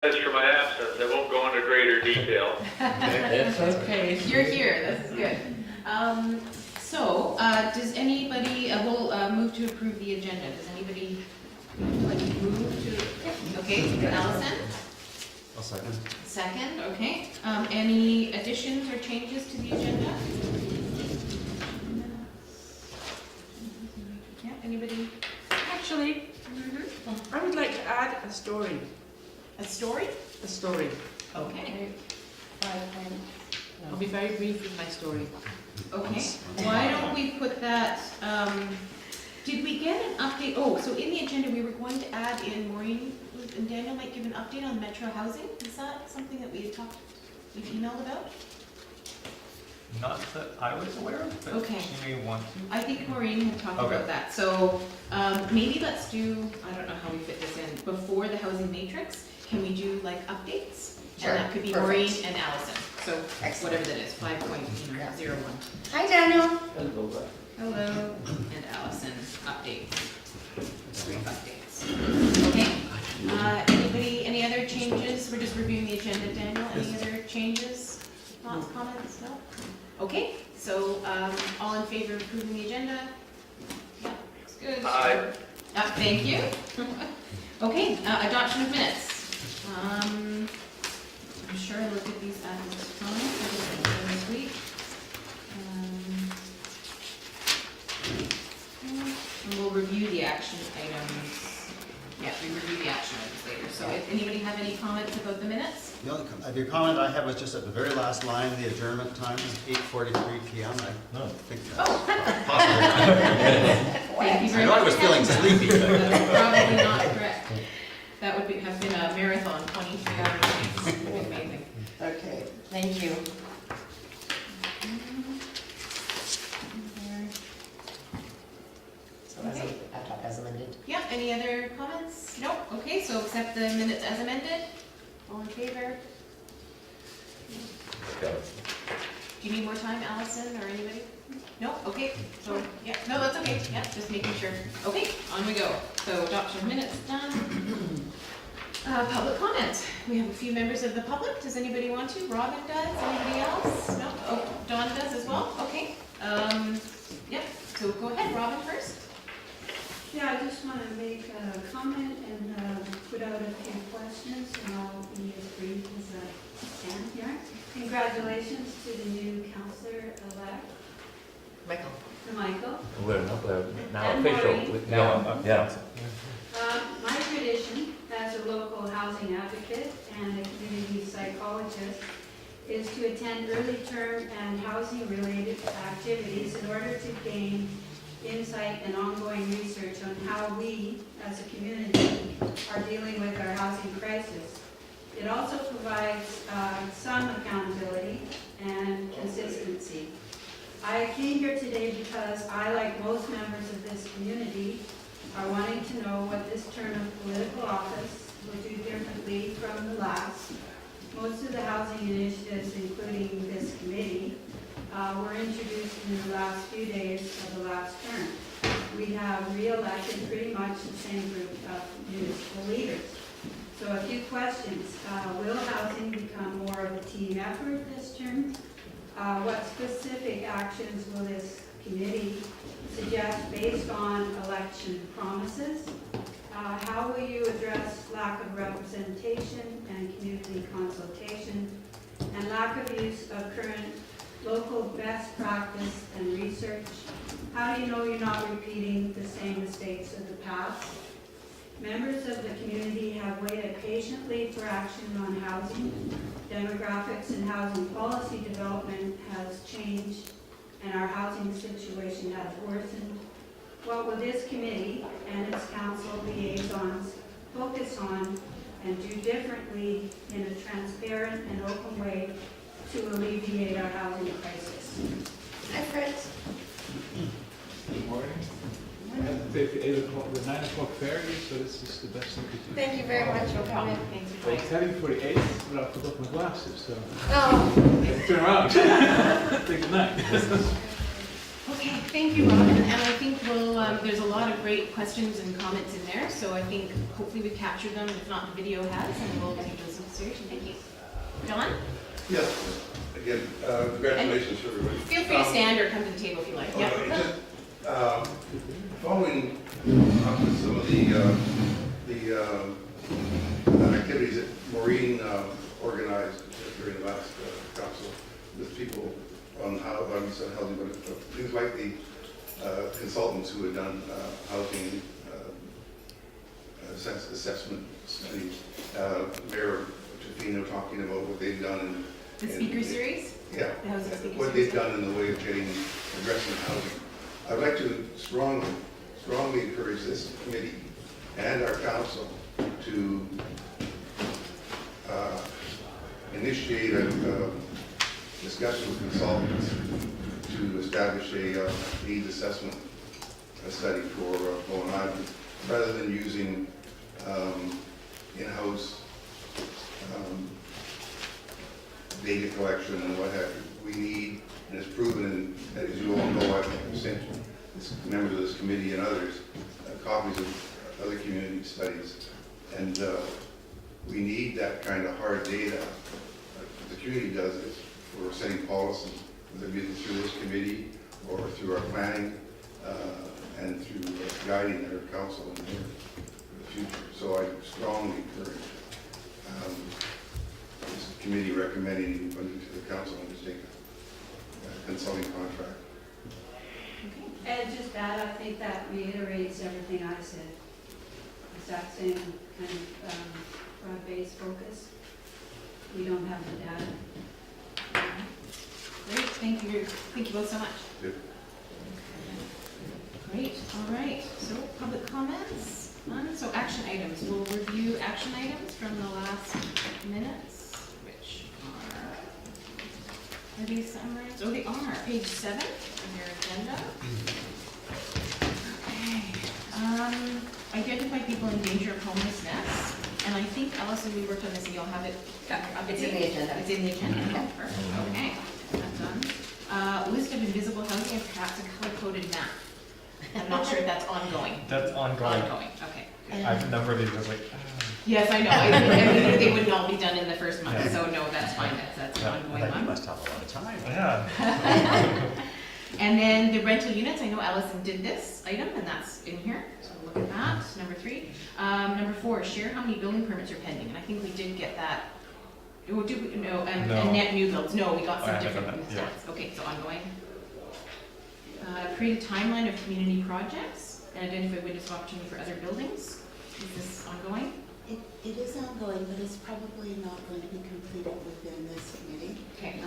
For my absence, I won't go into greater detail. Okay, you're here, this is good. Does anybody, we'll move to approve the agenda. Does anybody like to move to? Okay, Allison? I'll second. Second, okay. Any additions or changes to the agenda? Yeah, anybody? Actually, I would like to add a story. A story? A story. Okay. I'll be very brief with my story. Okay, why don't we put that, did we get an update? Oh, so in the agenda, we were going to add in Maureen and Daniel might give an update on Metro Housing. Is that something that we had we've emailed about? Not that I was aware of, but Okay. she may want to. I think Maureen had talked Okay. about that. So maybe let's do, I don't know how we fit this in, before the housing matrix, can we do like updates? Sure, And that could be perfect. Maureen and Allison. So Excellent. whatever that is, 5.01. Hi, Daniel. Hello, and Allison, updates. Brief updates. Okay, anybody, any other changes? We're just reviewing the agenda, Daniel. Any other changes, thoughts, comments? No? Okay, so, all in favor of approving the agenda? Yeah, looks good. Aye. Thank you. Okay, adoption of minutes. I'm sure I looked at these at this time, I did them this week. And we'll review the action items. Yeah, we review the action items later. So if anybody have any comments about the minutes? The only the comment I had was just at the very last line, the adjournment time is 8:43 p.m. I think that's possibly. Thank you I very know I much. was feeling sleepy. That's probably not correct. That would have been a marathon, 23 hours. It would be amazing. Okay, thank you. So as amended. Yeah, any other comments? No? Okay, so accept the minutes as amended. All in favor? Do you need more time, Allison, or anybody? No? Okay, so, yeah, no, that's okay. Yeah, just making sure. Okay, on we go. So adoption of minutes done. Public comment. We have a few members of the public. Does anybody want to? Robin does. Anybody else? No? Oh, Dawn does as well? Okay. Yep, so go ahead, Robin first. Yeah, I just want to make a comment and put out a few questions, and I'll be as brief as I can here. Congratulations to the new counselor-elect, Michael. Michael. We're now And official Maureen. with Now, yeah. My tradition as a local housing advocate and a community psychologist is to attend early term and housing-related activities in order to gain insight and ongoing research on how we, as a community, are dealing with our housing crisis. It also provides some accountability and consistency. I came here today because I, like most members of this community, are wanting to know what this term of political office will do differently from the last. Most of the housing initiatives, including this committee, were introduced in the last few days of the last term. We have re-elected pretty much the same group of municipal leaders. So a few questions. Will housing become more of a team effort this term? What specific actions will this committee suggest based on election promises? How will you address lack of representation and community consultation and lack of use of current local best practice and research? How do you know you're not repeating the same mistakes of the past? Members of the community have waited patiently for action on housing. Demographics and housing policy development has changed and our housing situation has worsened. What will this committee and its council liaisons focus on and do differently in a transparent and open way to alleviate our housing crisis? Hi, Fritz. Good morning. The 8 o'clock, the 9 o'clock ferry, so this is the best thing to do. Thank you very much for coming. Thanks for I was joining. heading for the 8th, but I forgot my glasses, so Oh, I had to turn around. Take a night. Okay, Thank you, Robin, and I think we'll, there's a lot of great questions and comments in there, so I think hopefully we've captured them, if not the video has, and we'll take those into consideration. Thank you. John, Yes, again, congratulations to everybody. feel free to stand or come to the table if you like. Oh, Yeah. no, just, following up with some of the activities that Maureen organized during the last council with people on how, you said housing, but things like the consultants who had done housing assessment studies, Mayor Tofino talking about what they've done The speaker series? yeah, The housing speaker what series. they've done in the way of addressing housing. I'd like to strongly encourage this committee and our council to initiate a discussion with consultants to establish a needs assessment study for Bowen Island, rather than using in-house data collection and what have you. We need, and it's proven, and as you all know, I've sent members of this committee and others copies of other community studies, and we need that kind of hard data. The community does it for setting policy, whether it be through this committee or through our planning and through guiding their council in the future. So I strongly encourage this committee recommending to the council to take a consulting contract. And just that, I think that reiterates everything I said. Exact same kind of broad-based focus. We don't have the data. Great, thank you both so much. Yep. Great, all right, so public comments, none, so action items, we'll review action items from the last minutes, which are these summaries? Oh, they are, page 7 of your agenda. Okay, identify people in danger of homelessness, and I think, Allison, we worked on this, and you'll have it. It's in the agenda. It's in the agenda, perfect, okay, that's done. List of invisible housing and perhaps a color-coded map. I'm not sure if that's ongoing. That's ongoing. Ongoing, okay. I have a number of these, I was like, Yes, I know, I mean, they wouldn't all be done in the first month, Yeah. so no, that's fine, that's an Yeah. ongoing You one. must have a lot of time. yeah. And then the rental units, I know Allison did this item, and that's in here, so we'll look at that, number 3. Number 4, share how many building permits are pending, and I think we did get that. Or did we, no, and No. net new builds, no, we got Oh, some I haven't different done that, yeah. stats, okay, so ongoing. Create a timeline of community projects, and identify windows of opportunity for other buildings, is this ongoing? It is ongoing, but it's probably not going to be completed within this committee. Okay.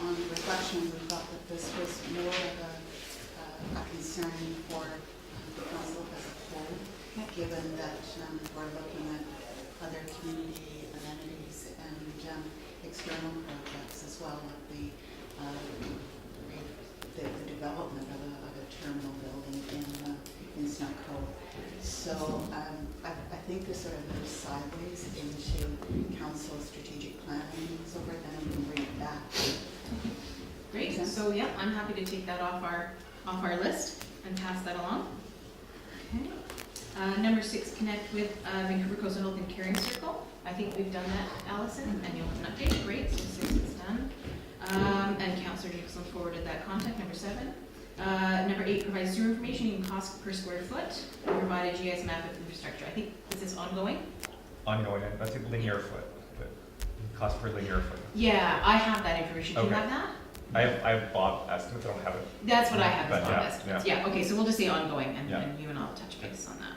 On reflection, we thought that this was more of a concern for the council as a whole, given that we're looking at other community amenities and external projects as well, like the development of a terminal building in Snow Cove. So I think this sort of moves sideways into council strategic planning, so we're then we can bring it back. Great, Makes sense? so yeah, I'm happy to take that off our list and pass that along. Okay. Number 6, connect with Vancouver Coastal Health and Caring Circle. I think we've done that, Allison, and you'll have an update. Great, so 6 is done. And Councillor Nicholson forwarded that contact, number 7. Number 8, provide sewer information and cost per square foot. Provide a GIS map of infrastructure. I think this is ongoing. Ongoing, I think linear foot, but cost per linear foot. Yeah, I have that information. Do you Okay. have that? I have Bob estimates, I don't have it. That's what I have as But well, yeah, estimates. Yeah, okay, so we'll just say ongoing, and Yeah. and you and I'll touch base on that.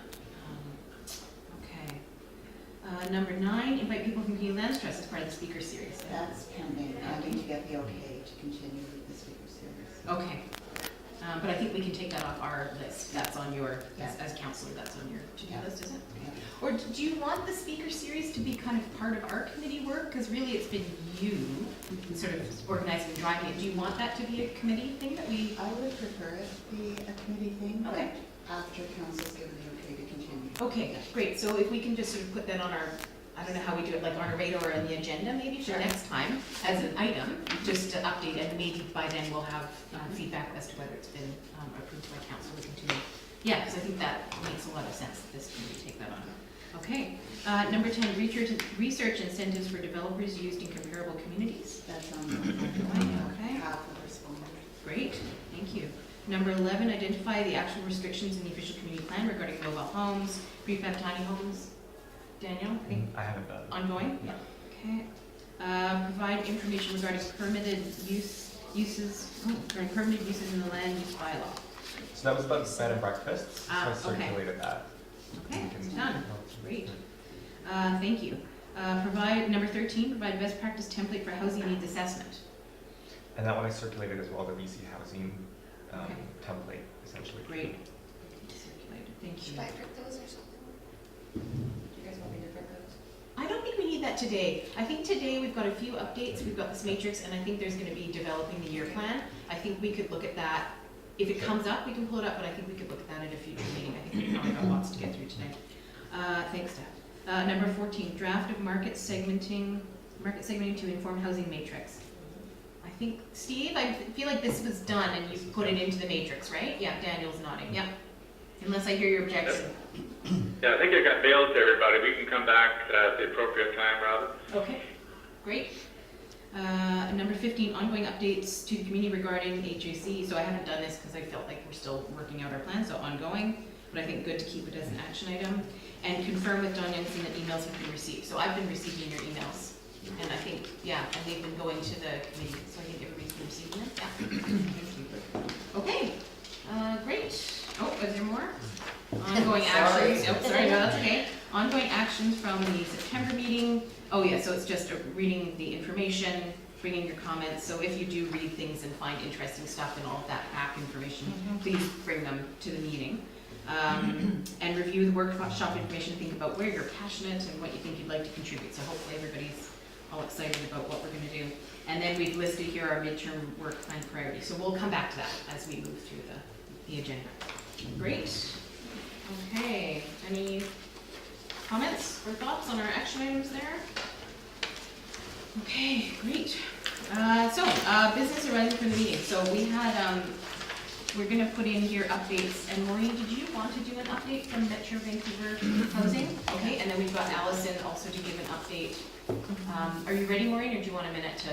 Okay. Number 9, invite people from Canadian Lands Trust as part of the speaker series. That's pending. I need to get the okay to continue with the speaker series. Okay. But I think we can take that off our list. That's on your, as counselor, that's on your to-do Yeah. list, is it? Yeah. Or do you want the speaker series to be kind of part of our committee work? Because really it's been you sort of organizing and driving it. Do you want that to be a committee thing that we? I would prefer it to be a committee thing, Okay. but after council's given the okay to continue. Okay, great. So if we can just sort of put that on I don't know how we do it, like on a radar or on the agenda maybe for next time as an item, just to update, and maybe by then we'll have feedback as to whether it's been approved by council. We continue. Yeah, because I think that makes a lot of sense that this committee take that on. Okay. Number 10, research incentives for developers used in comparable communities. That's on Okay. half of responders. Great, thank you. Number 11, identify the actual restrictions in the official community plan regarding mobile homes, prefab tiny homes. Daniel, I think I haven't done. ongoing? No. Okay. Provide information regarding permitted uses in the land use bylaw. So that was about bed and breakfasts, so I Okay. circulated that. Okay, You can- done. Great. Thank you. Number 13, provide best practice template for housing needs assessment. And that one I circulated as well, the VC housing Okay. template, essentially. Great. Circulated. Thank you. Should I print those or something? Do you guys want me to print those? I don't think we need that today. I think today we've got a few updates. We've got this matrix, and I think there's going to be developing the year plan. I think we could look at that. If it comes up, we can pull it up, but I think we could look at that at a future meeting. I think we've probably got lots to get through tonight. Thanks, Steph. Number 14, draft of market segmenting to inform housing matrix. I think, Steve, I feel like this was done and you put it into the matrix, right? Yeah, Daniel's nodding. Yep. Unless I hear your objection. Yeah, I think I got mailed to everybody. We can come back at the appropriate time, Robin. Okay, great. Number 15, ongoing updates to the community regarding HAC. So I haven't done this because I felt like we're still working out our plan, so ongoing, but I think good to keep it as an action item. And confirm with Don Jensen that emails have been received. So I've been receiving your emails, and I think, yeah, and they've been going to the committee, so I think everybody's been receiving them. Yeah. Thank you. Okay, great. Oh, is there more? Ongoing actions. Oh, sorry, no, that's okay. Ongoing actions from the September meeting. Oh yeah, so it's just reading the information, bringing your comments. So if you do read things and find interesting stuff and all of that back information, please bring them to the meeting. And review the workshop information, think about where you're passionate and what you think you'd like to contribute. So hopefully everybody's all excited about what we're going to do. And then we've listed here our midterm work plan priorities. So we'll come back to that as we move through the agenda. Great. Okay, any comments or thoughts on our action items there? Okay, great. Business arising from the meeting. So we had, we're gonna put in here updates, and Maureen, did you want to do an update from Metro Vancouver Housing? Okay, and then we've got Allison also to give an update. Are you ready, Maureen, or do you want a minute to,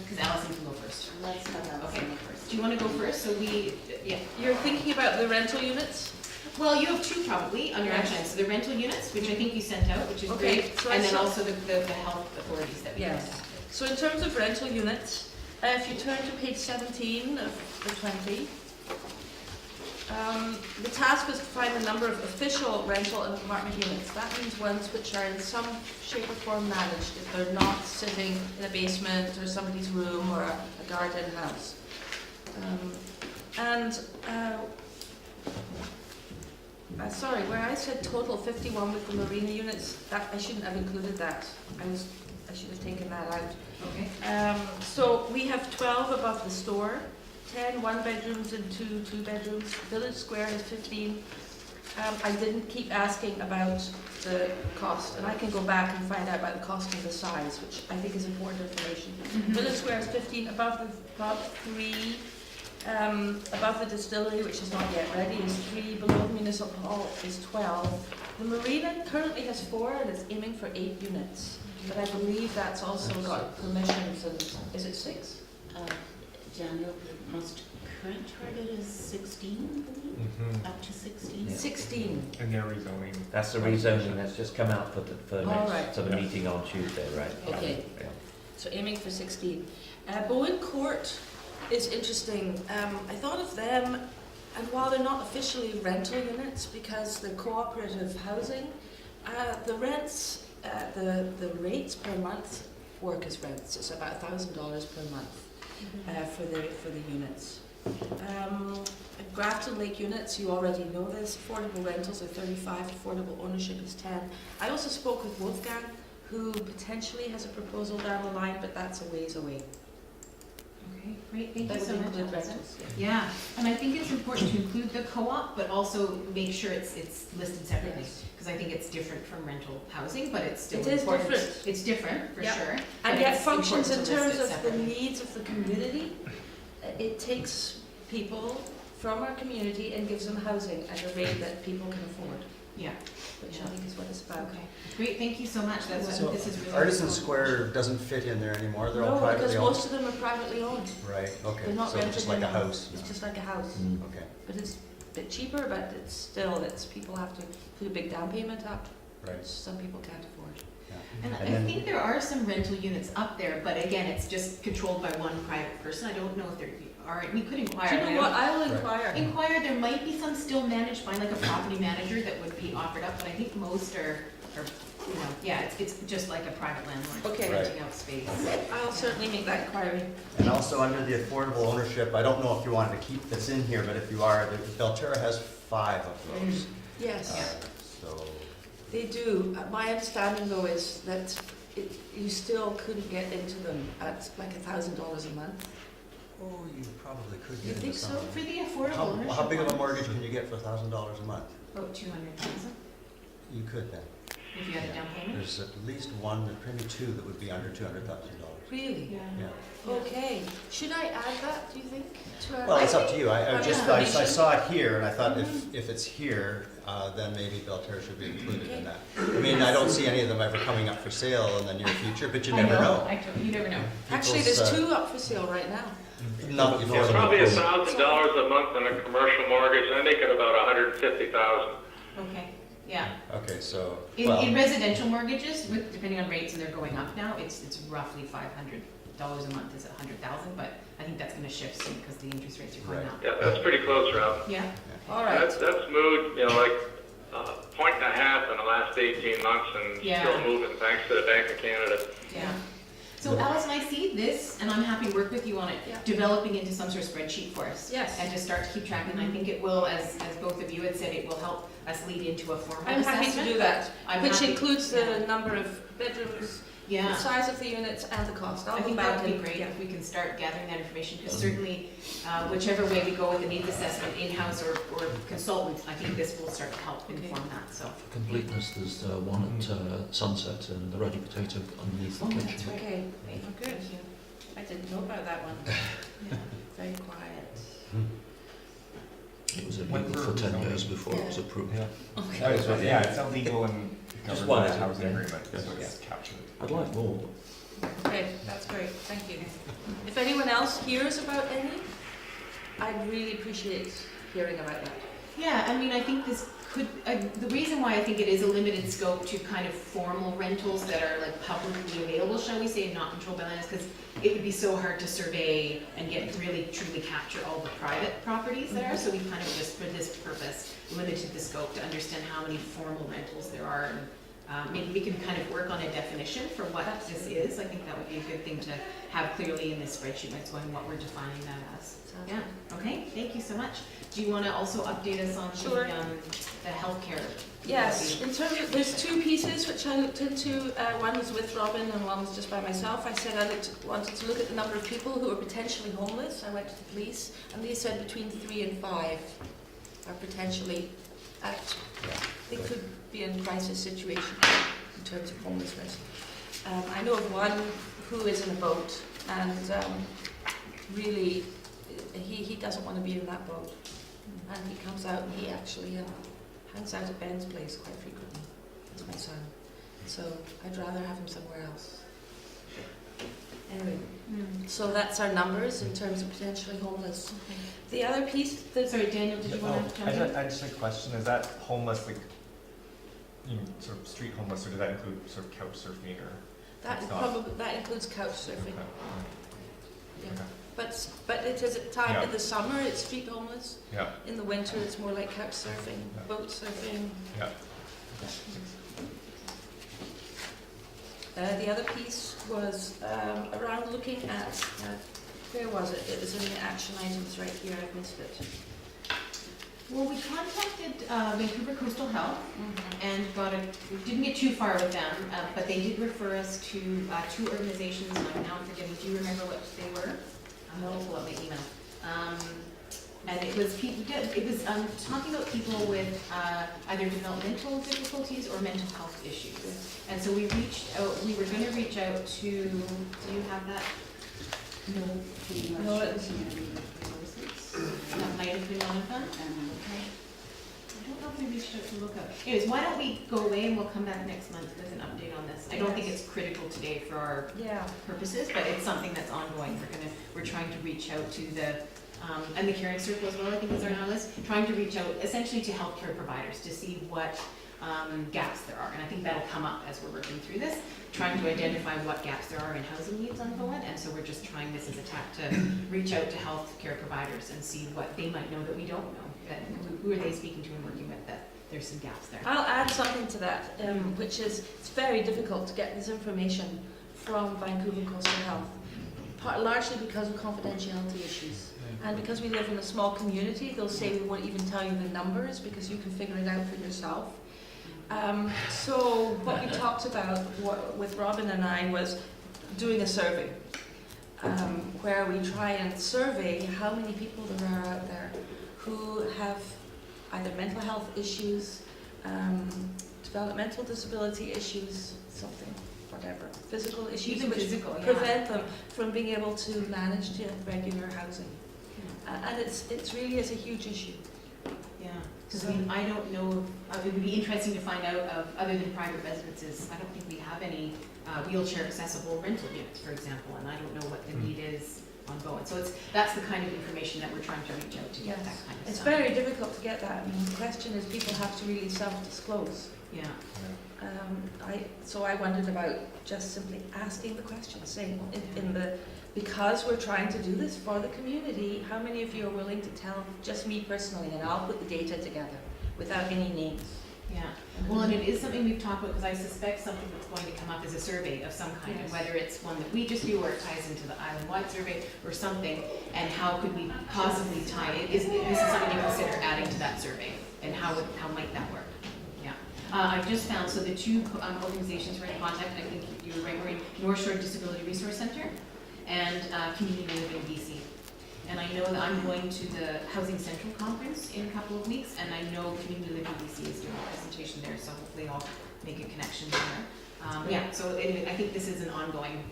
because Allison can go first. Let's have that Okay. one first. Do you want to go first? So yeah. You're thinking about the rental units? Well, you have two probably under action items. So the rental units, which I think you sent out, which is Okay, great, so and I then saw- also the health authorities that we Yes. contacted. So in terms of rental units, if you turn to page 17 of the 20, the task was to find the number of official rental and apartment units. That means ones which are in some shape or form managed, if they're not sitting in a basement or somebody's room or a garden house. Sorry, where I said total 51 with the marina units, that I shouldn't have included that. I should have taken that out. Okay. So we have 12 above the store, 10 one-bedrooms and 2 two-bedrooms. Village Square is 15. I didn't keep asking about the cost, and I can go back and find out about the cost and the size, which I think is important information. Village Square is 15, above 3. Above the distillery, which is not yet ready, is 3. Below the municipal hall is 12. The marina currently has 4 and is aiming for 8 units. But I believe that's also got permissions and, is it 6? Daniel, the most current target is 16, I believe, up to 16. 16. And they're rezoning. That's the rezoning that's just come out for All next, right. for the meeting on Tuesday, right? Okay. Yeah. So aiming for 16. Bowen Court is interesting. I thought of them, and while they're not officially rental units because they're cooperative housing, the rents, the rates per month work as rents. It's about $1,000 per month for the units. Grafton Lake units, you already know this. Affordable rentals are 35. Affordable ownership is 10. I also spoke with Wolfgang, who potentially has a proposal down the line, but that's a ways away. Okay, great, thank you That so would much, include Allison. rentals, yeah. Yeah, and I think it's important to include the co-op, but also make sure it's listed separately. Yes. Because I think it's different from rental housing, but it's still It is important. different. It's different, for Yeah. sure. but And yet it's functions in important to list terms it of the separately. needs of the community. It takes people from our community and gives them housing at a rate that people can afford, Yeah, which Yeah. I think is what it's about. okay, great, thank you so much, that's, I So think this is really. Artisan useful. Square doesn't fit in there anymore, they're all No, because privately owned? most of them are privately owned. Right, okay, They're not so rented just like a anymore. house? It's just like a house. Mm. Okay, But it's a bit cheaper, but it's still, people have to put a big down payment up, which right, some people can't afford. yeah. And And I then- think there are some rental units up there, but again, it's just controlled by one private person. I don't know if there are, we could inquire. Do you but I know what, don't- I will Right. inquire. Inquire, there might be some still managed by like a property manager that would be offered up, but I think most are, you know, yeah, it's just like a private landlord. Okay. Right. Renting out space. I'll certainly make that inquiry. And also under the affordable ownership, I don't know if you wanted to keep this in here, but if you are, Belterra has 5 of those. Yes. So, They do. My understanding though is that you still couldn't get into them at like $1,000 a month. oh, you probably could You get think into so? some. For the affordable How ownership. big of a ones, mortgage can you get for $1,000 a month? About 200,000, You could then. if you had a down payment. There's at least one, maybe 2 that would be under $200,000. Really? Yeah. Okay. Should I add that, do you think, to our? Well, it's up to you. I just, I Yeah. saw it here and I thought if it's here, then maybe Belterra should be included in that. I mean, I don't see any of them ever coming up for sale in the near future, but you I never know. You never know. Actually, People's, there's 2 up for sale right now. Not before. It's probably $1,000 a month on a commercial mortgage, I think at about 150,000. Okay, yeah. Okay, so, In well, residential mortgages, with, depending on rates, and they're going up now, it's roughly $500 a month is 100,000, but I think that's gonna shift soon because the interest rates are going Right. up. Yeah, that's pretty close, Ralph. Yeah, All right. That's moved, you know, like a point and a half in the last 18 months and Yeah. still moving thanks to the Bank of Canada. yeah. So Alison, I see this, and I'm happy to work with you on it, Yeah. developing into some sort of spreadsheet for us. Yes. And to start to keep track, and I think it will, as both of you had said, it will help us lead into a formal I'm assessment. happy to do that, I'm which happy- includes yeah. the number of bedrooms, the Yeah. size of the units, and the cost. I'll I go think back that would be and- great yeah. if we can start gathering that information, because certainly, whichever way we go with the needs assessment, in-house or consultant, I think this will start to help inform that, so. For completeness, there's one at Sunset and the Ready Potato underneath the Oh, kitchen. that's right. Okay, Great, good. thank you. I didn't know about that one. Yeah. Very quiet. It was What illegal for for 10 zoning? years before it was approved. Yeah. Okay. That is right, yeah, it's illegal and Just covered one, by the isn't it? housing Yeah. agreement, so Yeah. it's captured. I'd like more. Okay, that's great, thank you. If anyone else hears about any, I'd really appreciate hearing about that. Yeah, I mean, I think this could, the reason why I think it is a limited scope to kind of formal rentals that are like publicly available, shall we say, and not controlled by land, is because it would be so hard to survey and get really truly capture all the private properties that are, so we kind of just, for this purpose, limited the scope to understand how many formal rentals there are. And maybe we can kind of work on a definition for what this is. I think that would be a good thing to have clearly in this spreadsheet, like going what we're defining that as. Yeah, okay, thank you so much. Do you want to also update us on Sure. the healthcare? Yes, in terms of, there's 2 pieces which I looked into. One was with Robin and one was just by myself. I said wanted to look at the number of people who are potentially homeless. I went to the police and they said between 3 and 5 are potentially at, they could be in crisis situation in terms of homelessness. I know of one who is in a boat and really he doesn't want to be in that boat. And he comes out and he actually hangs out at Ben's place quite frequently. That's my son. So I'd rather have him somewhere else. Anyway, so that's our numbers in terms of potentially homeless. The other piece, Sorry, Daniel, did you want to jump in? I just had a question, is that homeless, like, you know, sort of street homeless, or does that include sort of couch surfing, or? that It's not. probably that includes couch surfing. Okay. Yeah. Okay. But it is at time Yeah. in the summer it's street homeless. Yeah, In the winter it's more like couch surfing, Yeah. boat surfing. yeah. The other piece was around looking at, where was it? It was in the action items right here, I missed it. Well, we contacted Vancouver Coastal Health and didn't get too far with them, but they did refer us to 2 organizations, and I'm now forgetting, do you remember what they were? I'm gonna pull up my email. And it was people, talking about people with either developmental difficulties or mental health issues. And so we reached out, we were gonna reach out to, do you have that? No, pretty much. No, it was- That might have been one of them? I don't know if we reached out to look up. Anyways, why don't we go away and we'll come back next month with an update on this. I don't think it's critical today for our Yeah. purposes, but it's something that's ongoing. We're trying to reach out to the, and the caring circle as well, I think is on our list, trying to reach out essentially to healthcare providers to see what gaps there are. And I think that'll come up as we're working through this, trying to identify what gaps there are in housing needs on Bowen. And so we're just trying this as a tack to reach out to healthcare providers and see what they might know that we don't know. That who are they speaking to and working with, that there's some gaps there. I'll add something to that, which is it's very difficult to get this information from Vancouver Coastal Health, largely because of confidentiality issues. And because we live in a small community, they'll say we won't even tell you the numbers because you can figure it out for yourself. So what we talked about with Robin and I was doing a survey where we try and survey how many people there are out there who have either mental health issues, developmental disability issues, something, whatever, physical issues Even which physical, yeah. prevent them from being able to manage regular housing. And it really is a huge issue. Yeah, because I mean, I don't know, it would be interesting to find out of, other than private residences, I don't think we have any wheelchair accessible rental units, for example, and I don't know what the need is on Bowen. So that's the kind of information that we're trying to reach out to get, that kind of It's stuff. very difficult to get that. I mean, the question is people have to really self-disclose. Yeah. So I wondered about just simply asking the question, saying because we're trying to do this for the community, how many of you are willing to tell just me personally, and I'll put the data together without any names. Yeah, well, and it is something we've talked about, because I suspect something that's going to come up is a survey of some kind, Yes. whether it's one that we just do or it ties into the island-wide survey or something, and how could we possibly tie it? This is something to consider adding to that survey, and how might that work? Yeah, I've just found, so the two organizations we're in contact, I think you were right, we're in North Shore Disability Resource Center and Community Living BC. And I know that I'm going to the Housing Central Conference in a couple of weeks, and I know Community Living BC is doing a presentation there, so hopefully I'll make a connection there. Yeah, so I think this is an ongoing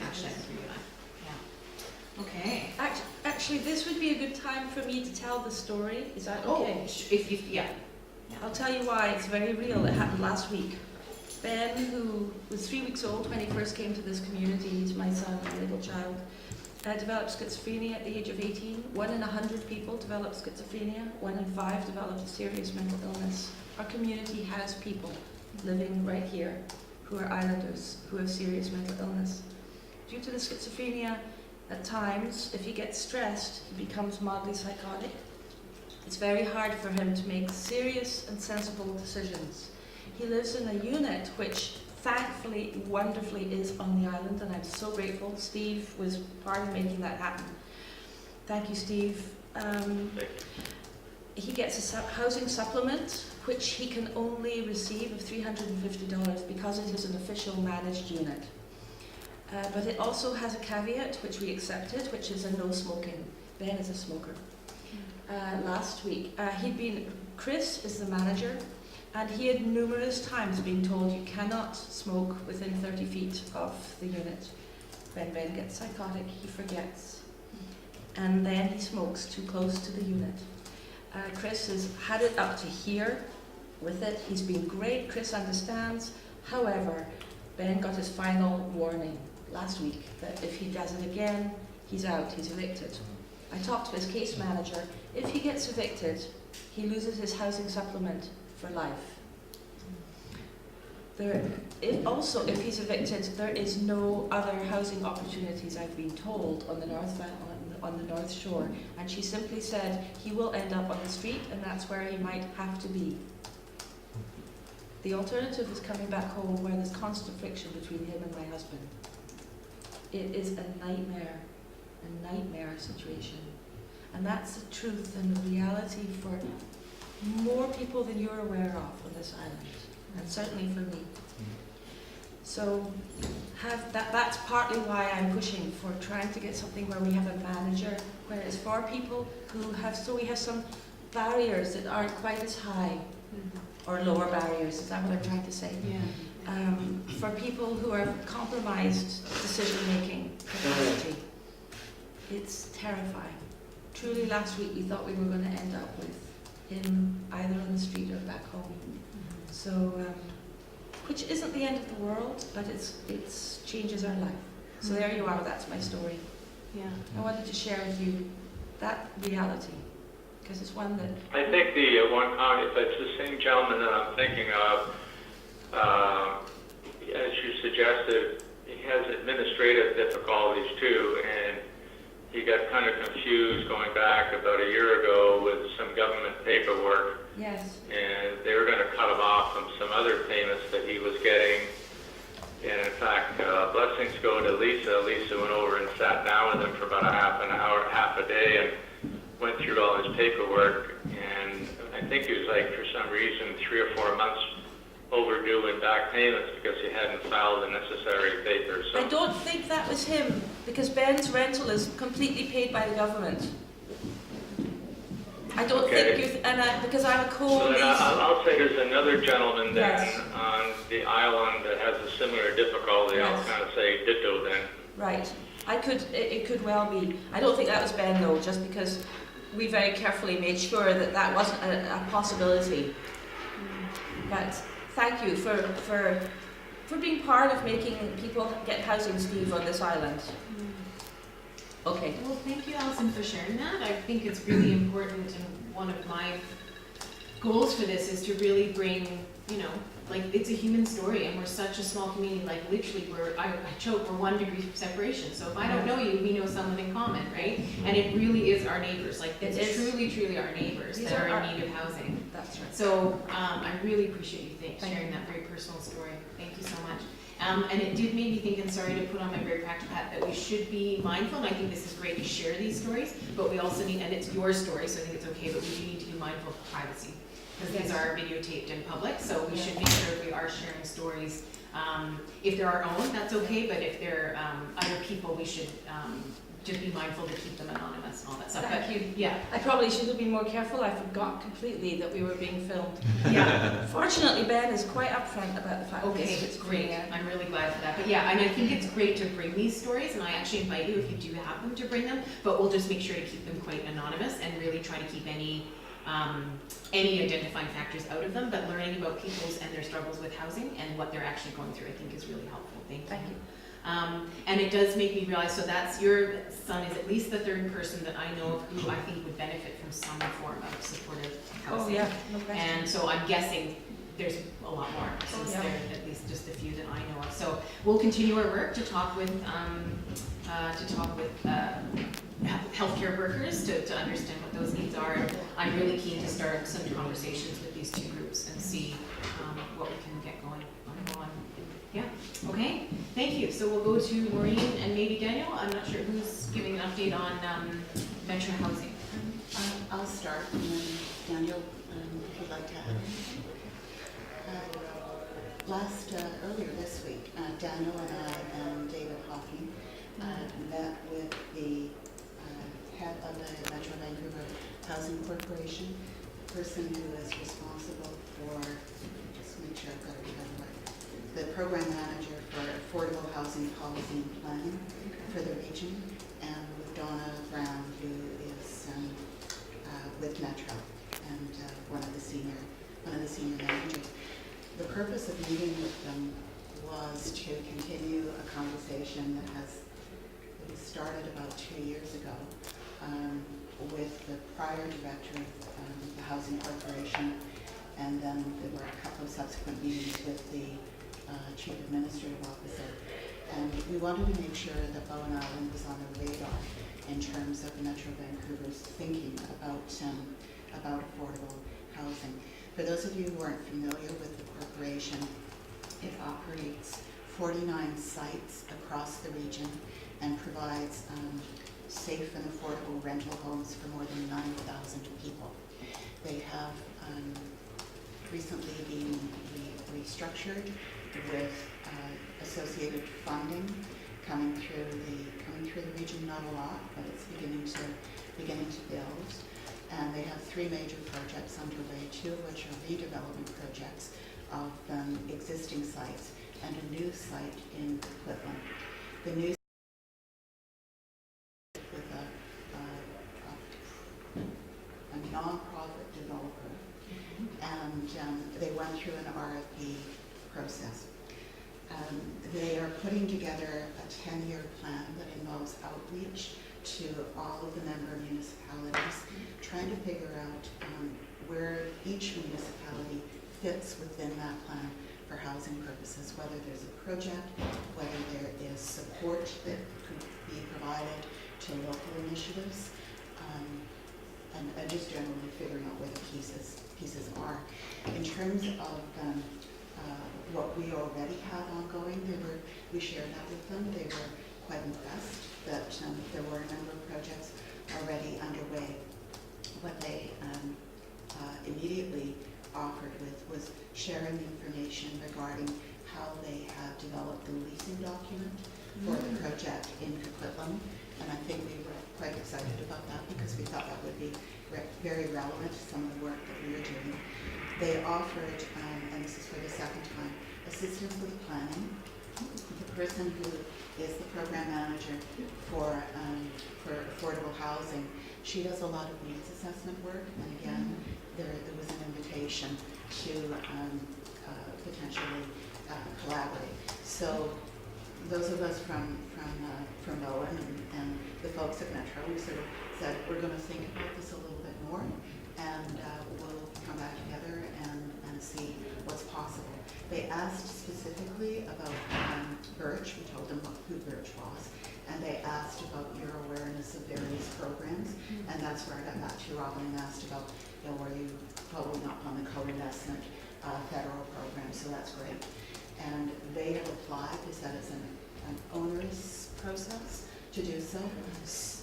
action item for you and I. Yeah. Okay. Actually, this would be a good time for me to tell the story. Is that Oh, okay? yeah. I'll tell you why. It's very real. It happened last week. Ben, who was 3 weeks old when he first came to this community, he's my son, my little child, developed schizophrenia at the age of 18. 1 in 100 people develop schizophrenia. 1 in 5 develop a serious mental illness. Our community has people living right here who are islanders who have serious mental illness. Due to the schizophrenia, at times, if he gets stressed, he becomes mildly psychotic. It's very hard for him to make serious and sensible decisions. He lives in a unit which thankfully, wonderfully is on the island, and I'm so grateful. Steve was part of making that happen. Thank you, Steve. He gets a housing supplement, which he can only receive of $350 because it is an official managed unit. But it also has a caveat, which we accepted, which is a no smoking. Ben is a smoker. Last week, Chris is the manager, and he had numerous times been told you cannot smoke within 30 feet of the unit. When Ben gets psychotic, he forgets. And then he smokes too close to the unit. Chris has had it up to here with it. He's been great. Chris understands. However, Ben got his final warning last week that if he does it again, he's out, he's evicted. I talked to his case manager. If he gets evicted, he loses his housing supplement for life. If he's evicted, there is no other housing opportunities, I've been told, on the North Shore. And she simply said he will end up on the street, and that's where he might have to be. The alternative is coming back home where there's constant friction between him and my husband. It is a nightmare situation. And that's the truth and the reality for more people than you're aware of on this island, and certainly for me. So have that. That's partly why I'm pushing for trying to get something where we have a manager, where it's for people who have. So we have some barriers that aren't quite as high, or lower barriers. Is that what I'm trying to say? Yeah. For people who are compromised decision-making capacity. It's terrifying. Truly, last week we thought we were going to end up with him either on the street or back home. So, which isn't the end of the world, but it's changes our life. So there you are. That's my story. Yeah. I wanted to share with you that reality because it's one that. I think the one comment, if it's the same gentleman that I'm thinking of, as you suggested, he has administrative difficulties too, and he got kind of confused going back about a year ago with some government paperwork. Yes. And they were going to cut him off from some other payments that he was getting. And in fact, blessings go to Lisa. Lisa went over and sat down with him for about half a day, and went through all his paperwork. And I think he was like, for some reason, 3 or 4 months overdue in back payments because he hadn't filed the necessary papers. So I don't think that was him because Ben's rental is completely paid by the government. I don't think you're, because I'm a So co-lease. then I'll say there's another gentleman then Yes. on the island that has a similar difficulty. Yes. I'll kind of say ditto then. Right. It could well be. I don't think that was Ben though, just because we very carefully made sure that that wasn't a possibility. But thank you for being part of making people get housing, Steve, on this island. Okay. Well, thank you, Alison, for sharing that. I think it's really important, and one of my goals for this is to really bring, like, it's a human story, and we're such a small community, like, literally, I choke, we're 1 degree separation, so if I don't know you, we know someone in common, right? And it really is our neighbors, like, it's truly, truly our neighbors These that are are in need of housing. That's right. So, I really appreciate you sharing that very personal story. Thank you so much. And it did make me think, and sorry to put on my very practical hat, that we should be mindful, and I think this is great to share these stories, but we also need, and it's your story, so I think it's okay, but we do need to be mindful of privacy, because these are videotaped in public, so we should make sure if we are sharing stories, if they're our own, that's okay, but if they're other people, we should just be mindful to keep them anonymous and all that stuff. Thank you. Yeah. I probably should have been more careful. I forgot completely that we were being filmed. Yeah. Fortunately, Ben is quite upfront about the fact that Okay, it's great. coming out. I'm really glad for that. But yeah, and I think it's great to bring these stories, and I actually invite you if you do happen to bring them, but we'll just make sure to keep them quite anonymous and really try to keep any identifying factors out of them, but learning about people's and their struggles with housing and what they're actually going through, I think is really helpful. Thank you. Thank you. And it does make me realize, so that's your son is at least the third person that I know of who I think would benefit from some form of supportive housing. Oh yeah, no question. And so I'm guessing there's a lot more, since yeah. there are at least just a few that I know of. So we'll continue our work to talk with healthcare workers to understand what those needs are. And I'm really keen to start some conversations with these two groups and see what we can get going on. Yeah, okay, thank you. So we'll go to Maureen and maybe Daniel. I'm not sure who's giving an update on Metro Housing. I'll start, and then Daniel, if you'd like to add. Earlier this week, Daniel and I and David Hoffman met with the head of the Metro Vancouver Housing Corporation, the person who is responsible for, just make sure I've got it right, the program manager for affordable housing policy and planning for the region, and with Donna Brown, who is with Metro and one of the senior managers. The purpose of meeting with them was to continue a conversation that started about 2 years ago with the prior director of the Housing Corporation, and then there were a couple of subsequent meetings with the Chief Administrative Officer. And we wanted to make sure that Bowen Island was on the radar in terms of Metro Vancouver's thinking about affordable housing. For those of you who aren't familiar with the corporation, it operates 49 sites across the region and provides safe and affordable rental homes for more than 9,000 people. They have recently been restructured with associated funding coming through the region, not a lot, but it's beginning to build. And they have 3 major projects underway, 2 of which are redevelopment projects of existing sites and a new site in Coquitlam. The new with a non-profit developer, and they went through an RFP process. They are putting together a 10-year plan that involves outreach to all of the member municipalities, trying to figure out where each municipality fits within that plan for housing purposes, whether there's a project, whether there is support that could be provided to local initiatives, and just generally figuring out where the pieces are. In terms of what we already have ongoing, we shared that with them. They were quite impressed that there were a number of projects already underway. What they immediately offered was sharing information regarding how they have developed the leasing document for the project in Coquitlam. And I think we were quite excited about that because we thought that would be very relevant to some of the work that we were doing. They offered, and this is for the second time, assistance with planning. The person who is the program manager for affordable housing, she does a lot of needs assessment work, and again, there was an invitation to potentially collaborate. So those of us from Bowen and the folks at Metro, we sort of said, we're going to think about this a little bit more, and we'll come back together and see what's possible. They asked specifically about Birch. We told them who Birch was, and they asked about your awareness of various programs, and that's where I got back to Robin and asked about, were you following up on the co-investment federal program, so that's great. And they have applied. They said it's an onerous process to do so,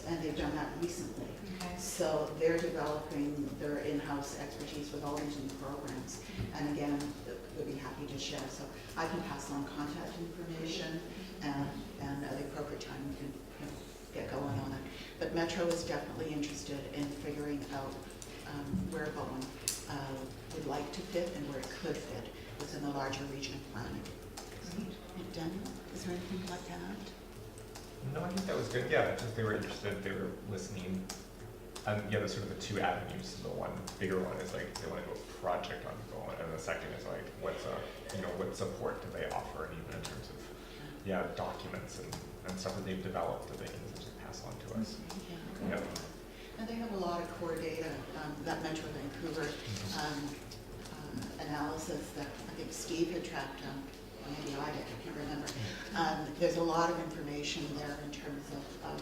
and they've done that recently. Okay. So they're developing their in-house expertise with all these new programs, and again, we'll be happy to share. So I can pass on contact information, and at the appropriate time we can get going on it. But Metro is definitely interested in figuring out where Bowen would like to fit and where it could fit within the larger region of planning. Great. Daniel, is there anything you'd like to add? No, I think that was good. Yeah, just they were interested, they were listening. And yeah, there's sort of the 2 avenues. The one bigger one is like they want to do a project on Bowen, and the second is like what support do they offer, and even in terms of documents and stuff that they've developed that they can essentially pass on to us. Yeah. And they have a lot of core data, that Metro Vancouver analysis that I think Steve had tracked on, or maybe I did, I can't remember. There's a lot of information there in terms of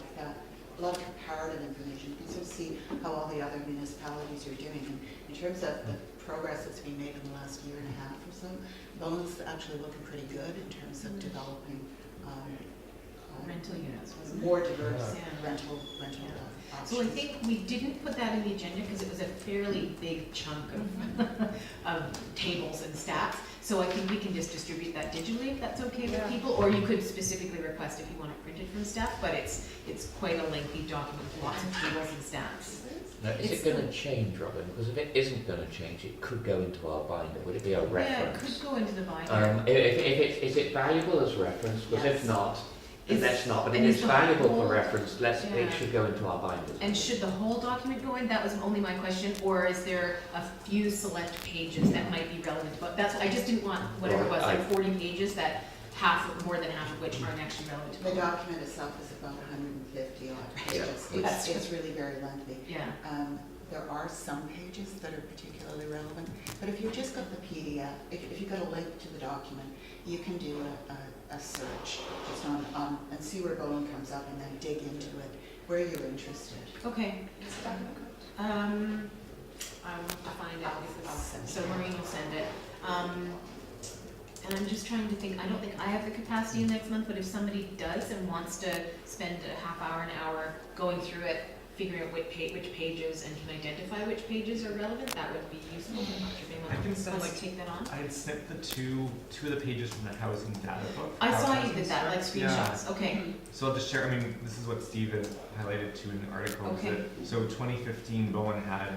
a lot of comparative information. You can sort of see how all the other municipalities are doing. And in terms of the progress that's been made in the last year and a half or so, Bowen's actually looking pretty good in terms of developing rental units, wasn't it? more diverse Yeah. rental options. So I think we didn't put that in the agenda because it was a fairly big chunk of tables and stats. So I think we can just distribute that digitally if that's okay with people, or you could specifically request if you want it printed from staff, but it's quite a lengthy document with lots of tables and stats. Now, is it going to change, Robin? Because if it isn't going to change, it could go into our binder. Would it be a Yeah, it reference? could go into the binder. Is it valuable as reference? Because Yes. if not, then Is- let's not. But if and is it's the valuable whole- for reference, Yeah. it should go into our binders. And should the whole document go in? That was only my question, or is there a few select pages that might be relevant? But that's, I just didn't want whatever it was, Right, like 40 pages that more than half of which aren't actually relevant to The the document itself is about 150 odd pages. That's It's really very lengthy. Yeah. There are some pages that are particularly relevant, but if you've just got the PDF, if you've got a link to the document, you can do a search just on and see where Bowen comes up, and then dig into it where you're interested. Okay. I want to find it because, so Maureen will send it. And I'm just trying to think, I don't think I have the capacity next month, but if somebody does and wants to spend a half hour, an hour going through it, figuring out which pages and can identify which pages are relevant, that would be useful. I'm not sure if anyone I can send wants like, to take that on. I had snipped the two of the pages from the housing data book. I How saw you housing did that, like starts. Yeah. screenshots, okay. So I'll just share, I mean, this is what Steve had highlighted too in the article. is Okay. that- So 2015, Bowen had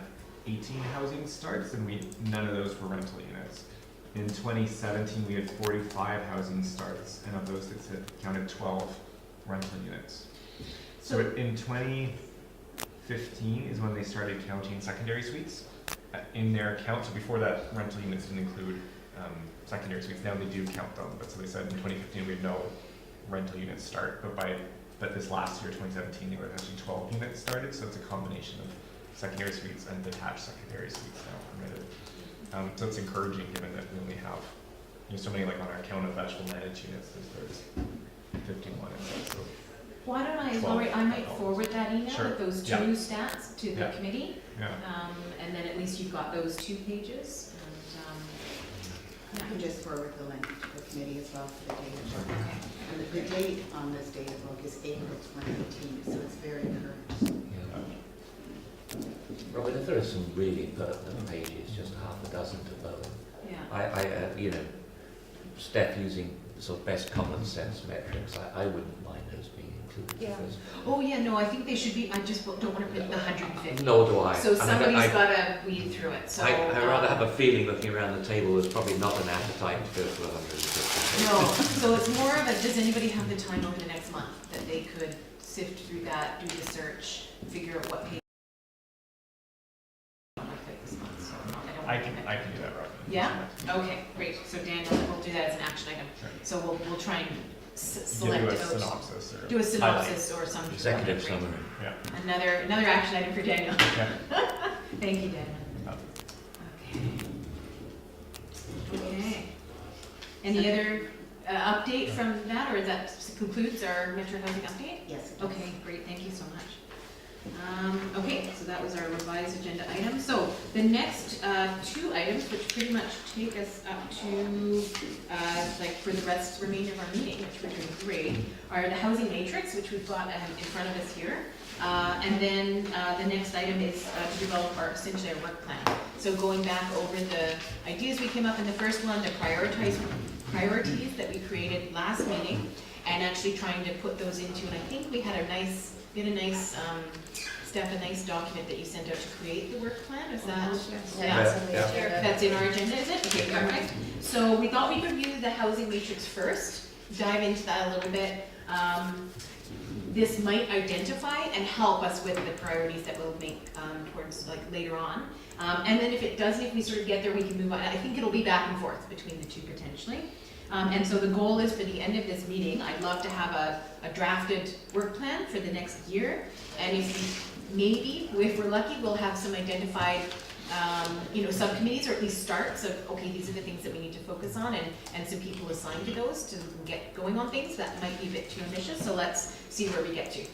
18 housing starts and none of those were rental units. In 2017, we had 45 housing starts, and of those, it counted 12 rental units. So in 2015 is when they started counting secondary suites in their count. So before that, rental units didn't include secondary suites. Now they do count them. But so they said in 2015 we had no rental units start. But this last year, 2017, there were actually 12 units started. So it's a combination of secondary suites and detached secondary suites now permitted. So it's encouraging given that we only have so many, like on our count of vegetable managed units, there's 51 instead. So Why don't I, 12 Lori, I might adults. forward that email Sure. with those two Yeah. stats to the Yeah. committee. yeah. And then at least you've got those 2 pages. You can just forward the link to the committee as well for the data book. Okay. And the date on this data book is April 2018, so it's very current. Yeah. Robin, if there are some really pertinent pages, just half a dozen to Bowen. Yeah. Steph using sort of best common sense metrics, I wouldn't mind those being included. Yeah. because- Oh, yeah, no, I think they should be, I just don't want to put the 150. Nor do I. So I mean, somebody's got to weed through it, so. I rather have a feeling looking around the table, there's probably not an appetite to go for 150. No, so it's more of a, does anybody have the time over the next month that they could sift through that, do the search, figure out what page? On my plate this month, so I can do that, Robin. Yeah? Okay, great. So Daniel, we'll do that as an action item. Sure. So we'll try and You select do a out, synopsis or do a synopsis or some. Executive great. summary. Yeah. Another action item for Daniel. Yeah. Thank you, Daniel. Yeah. Okay. Any other update from that, or that concludes our Metro Housing update? Yes. Okay, great, thank you so much. Okay, so that was our revised agenda item. So the next 2 items, which pretty much take us up to, like for the remainder of our meeting, which we're doing great, are the housing matrix, which we've got in front of us here. And then the next item is to develop essentially our work plan. So going back over the ideas we came up in the first one, the priorities that we created last meeting, and actually trying to put those into, and I think we had a nice Steph, a nice document that you sent out to create the work plan, is that? Yeah. That's in our agenda, is it? Okay, perfect. So we thought we could review the housing matrix first, dive into that a little bit. This might identify and help us with the priorities that we'll make towards like later on. And then if it doesn't, if we sort of get there, we can move on. I think it'll be back and forth between the 2 potentially. And so the goal is for the end of this meeting, I'd love to have a drafted work plan for the next year. And if we're lucky, we'll have some identified subcommittees, or at least starts of, okay, these are the things that we need to focus on, and some people assigned to those to get going on things. That might be a bit too ambitious, so let's see where we get to.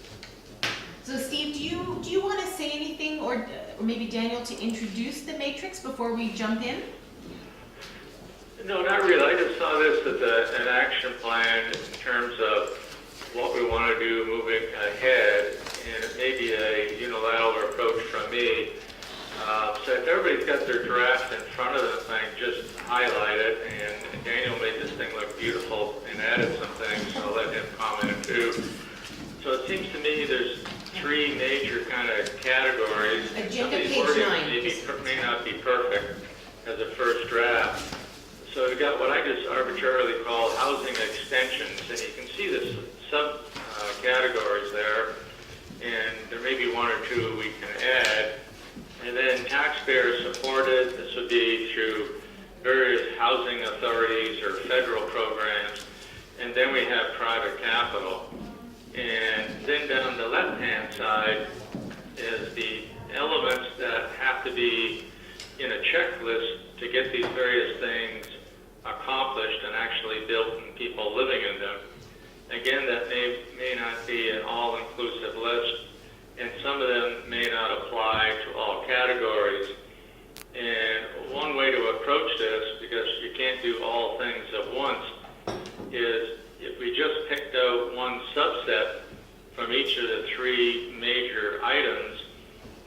So Steve, do you want to say anything, or maybe Daniel, to introduce the matrix before we jump in? No, not really. I just saw this as an action plan in terms of what we want to do moving ahead, and it may be a unilateral approach from me. So if everybody's got their draft in front of them, just highlight it, and Daniel made this thing look beautiful and added some things, so I'll let him comment too. So it seems to me there's 3 major kind of categories. Agenda Some of these page wordings 9. may not be perfect as a first draft. So we've got what I just arbitrarily call housing extensions, and you can see the sub-categories there, and there may be 1 or 2 we can add. And then taxpayer supported, this would be through various housing authorities or federal programs, and then we have private capital. And then down the left-hand side is the elements that have to be in a checklist to get these various things accomplished and actually built and people living in them. Again, that may not be an all-inclusive list, and some of them may not apply to all categories. And one way to approach this, because you can't do all things at once, is if we just picked out one subset from each of the three major items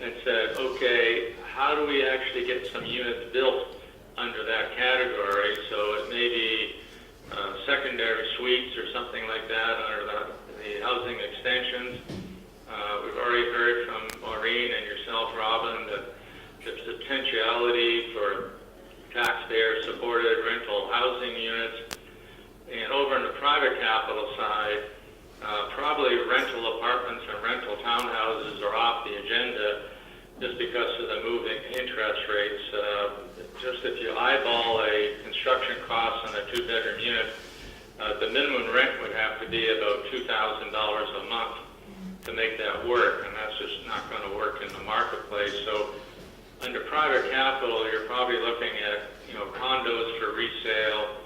and said, okay, how do we actually get some units built under that category? So it may be secondary suites or something like that under the housing extensions. We've already heard from Maureen and yourself, Robin, that there's potentiality for taxpayer-supported rental housing units. And over on the private capital side, probably rental apartments and rental townhouses are off the agenda just because of the moving interest rates. Just if you eyeball a construction cost on a two-bedroom unit, the minimum rent would have to be about $2,000 a month to make that work, and that's just not going to work in the marketplace. So under private capital, you're probably looking at, condos for resale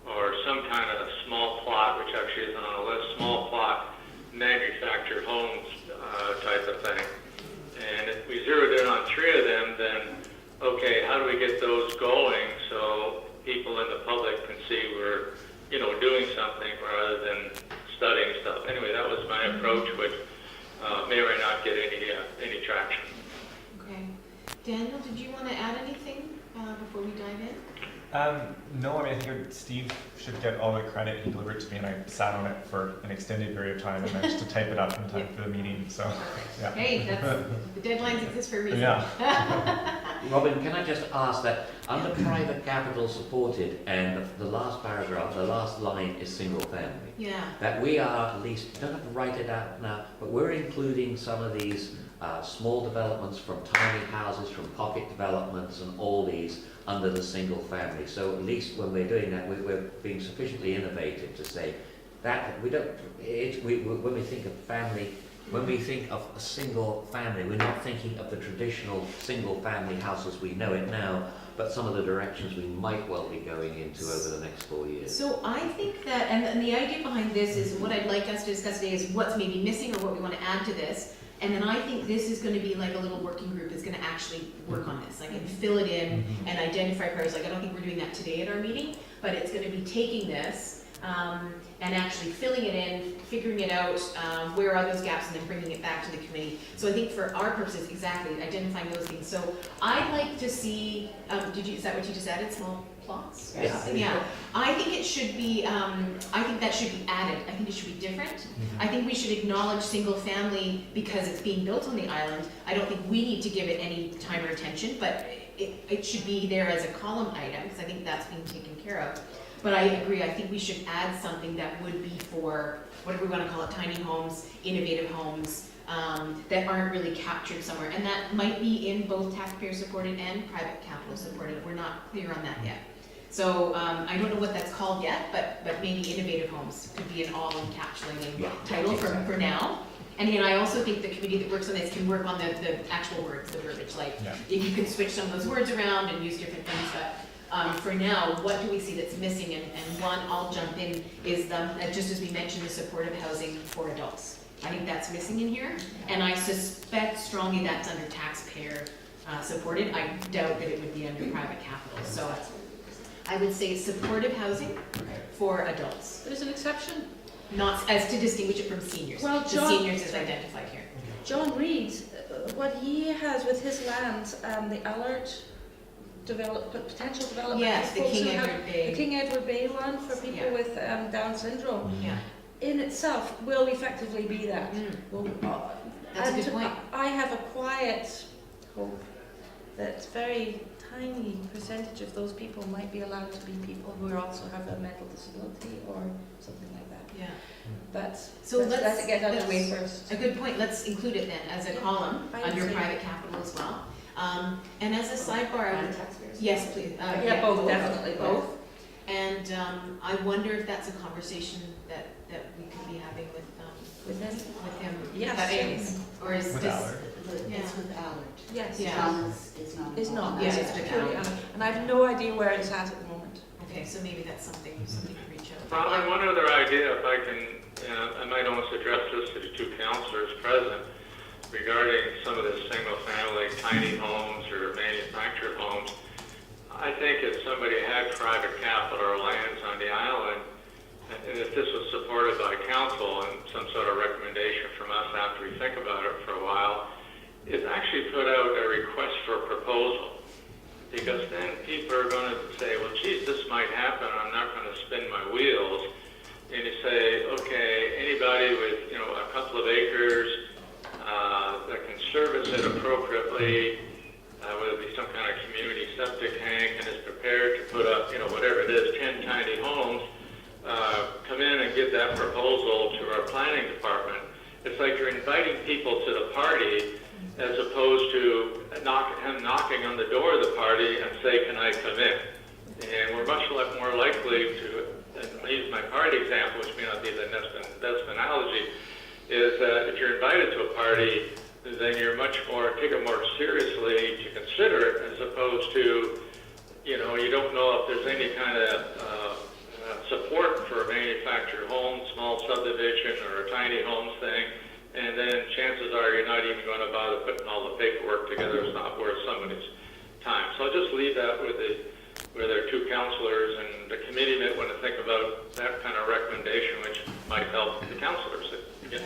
or some kind of small plot, which actually isn't on the list, small plot manufactured homes type of thing. And if we zeroed in on three of them, then, okay, how do we get those going so people in the public can see we're, doing something rather than studying stuff? Anyway, that was my approach, which may or may not get any traction. Okay. Daniel, did you want to add anything before we dive in? No, I think Steve should get all the credit. He delivered it to me, and I sat on it for an extended period of time and managed to type it up in time for the meeting. So, yeah. Hey, the deadlines exist for a reason. Yeah. Robin, can I just ask that under private capital supported, and the last paragraph, the last line is single family. Yeah. That we are at least, you don't have to write it out now, but we're including some of these small developments from tiny houses, from pocket developments and all these under the single family. So at least when we're doing that, we're being sufficiently innovative to say that we don't, when we think of family, when we think of a single family, we're not thinking of the traditional single family house as we know it now, but some of the directions we might well be going into over the next 4 years. So I think that, and the idea behind this is what I'd like us to discuss today is what's maybe missing or what we want to add to this. And then I think this is going to be like a little working group is going to actually work on this, like and fill it in and identify priorities. Like I don't think we're doing that today at our meeting, but it's going to be taking this and actually filling it in, figuring it out, where are those gaps, and then bringing it back to the committee. So I think for our purposes, exactly, identifying those things. So I'd like to see, is that what you just added, small plots? Yes. Yeah, I think it should be, I think that should be added. I think it should be different. I think we should acknowledge single family because it's being built on the island. I don't think we need to give it any time or attention, but it should be there as a column item because I think that's being taken care of. But I agree, I think we should add something that would be for, whatever we want to call it, tiny homes, innovative homes, that aren't really captured somewhere. And that might be in both taxpayer supported and private capital supported. We're not clear on that yet. So I don't know what that's called yet, but maybe innovative homes could be an all-encapsulating title for now. And again, I also think the committee that works on this can work on the actual words, the verbiage. Like if you can switch some of those words around and use different things, but for now, what do we see that's missing? And one, I'll jump in, is just as we mentioned, the supportive housing for adults. I think that's missing in here, and I suspect strongly that's under taxpayer supported. I doubt that it would be under private capital. So I would say supportive housing for adults. There's an exception. Not as to distinguish it from seniors. Well, the John, seniors is identified here. John Reed, what he has with his land, the Allard potential development. Yes, the folks King who have- Edward Bay. The King Edward Bay one for people Yeah. with Down syndrome. Yeah. In itself will effectively be that. That's a And good point. I have a quiet hope that very tiny percentage of those people might be allowed to be people who also have a mental disability or something like that. Yeah. But So let's get out of the way that's first. a good point. Let's include it then as a column I under see. private capital as well. And as a sidebar, I would- taxpayers. yes, please. Yeah, both, definitely both. And I wonder if that's a conversation that we could be having with him. Yes. Or is With this? Allard. It's with Allard. Yes. Yeah. John is not. Is not. involved. Yeah, Yes, it's it's the purely county. Allard. And I have no idea where it's at the moment. Okay, so maybe that's something somebody could reach out. Robin, one other idea, if I can, I might almost address this to the two counselors present regarding some of the single-family tiny homes or manufactured homes. I think if somebody had private capital or lands on the island, and if this was supported by council and some sort of recommendation from us after we think about it for a while, is actually put out a request for proposal. Because then people are going to say, well, geez, this might happen. I'm not going to spin my wheels. And you say, okay, anybody with, a couple of acres that can service it appropriately, whether it be some kind of community septic tank, and is prepared to put up, whatever it is, 10 tiny homes, come in and give that proposal to our planning department. It's like you're inviting people to the party as opposed to him knocking on the door of the party and say, can I come in? And we're much more likely to, and I use my party example, which may not be the best analogy, is that if you're invited to a party, then you're take it more seriously to consider it, as opposed to, you don't know if there's any kind of support for a manufactured home, small subdivision, or a tiny homes thing, and then chances are you're not even going to bother putting all the paperwork together. It's not worth somebody's time. So I'll just leave that with their two counselors, and the committee might want to think about that kind of recommendation, which might help the counselors get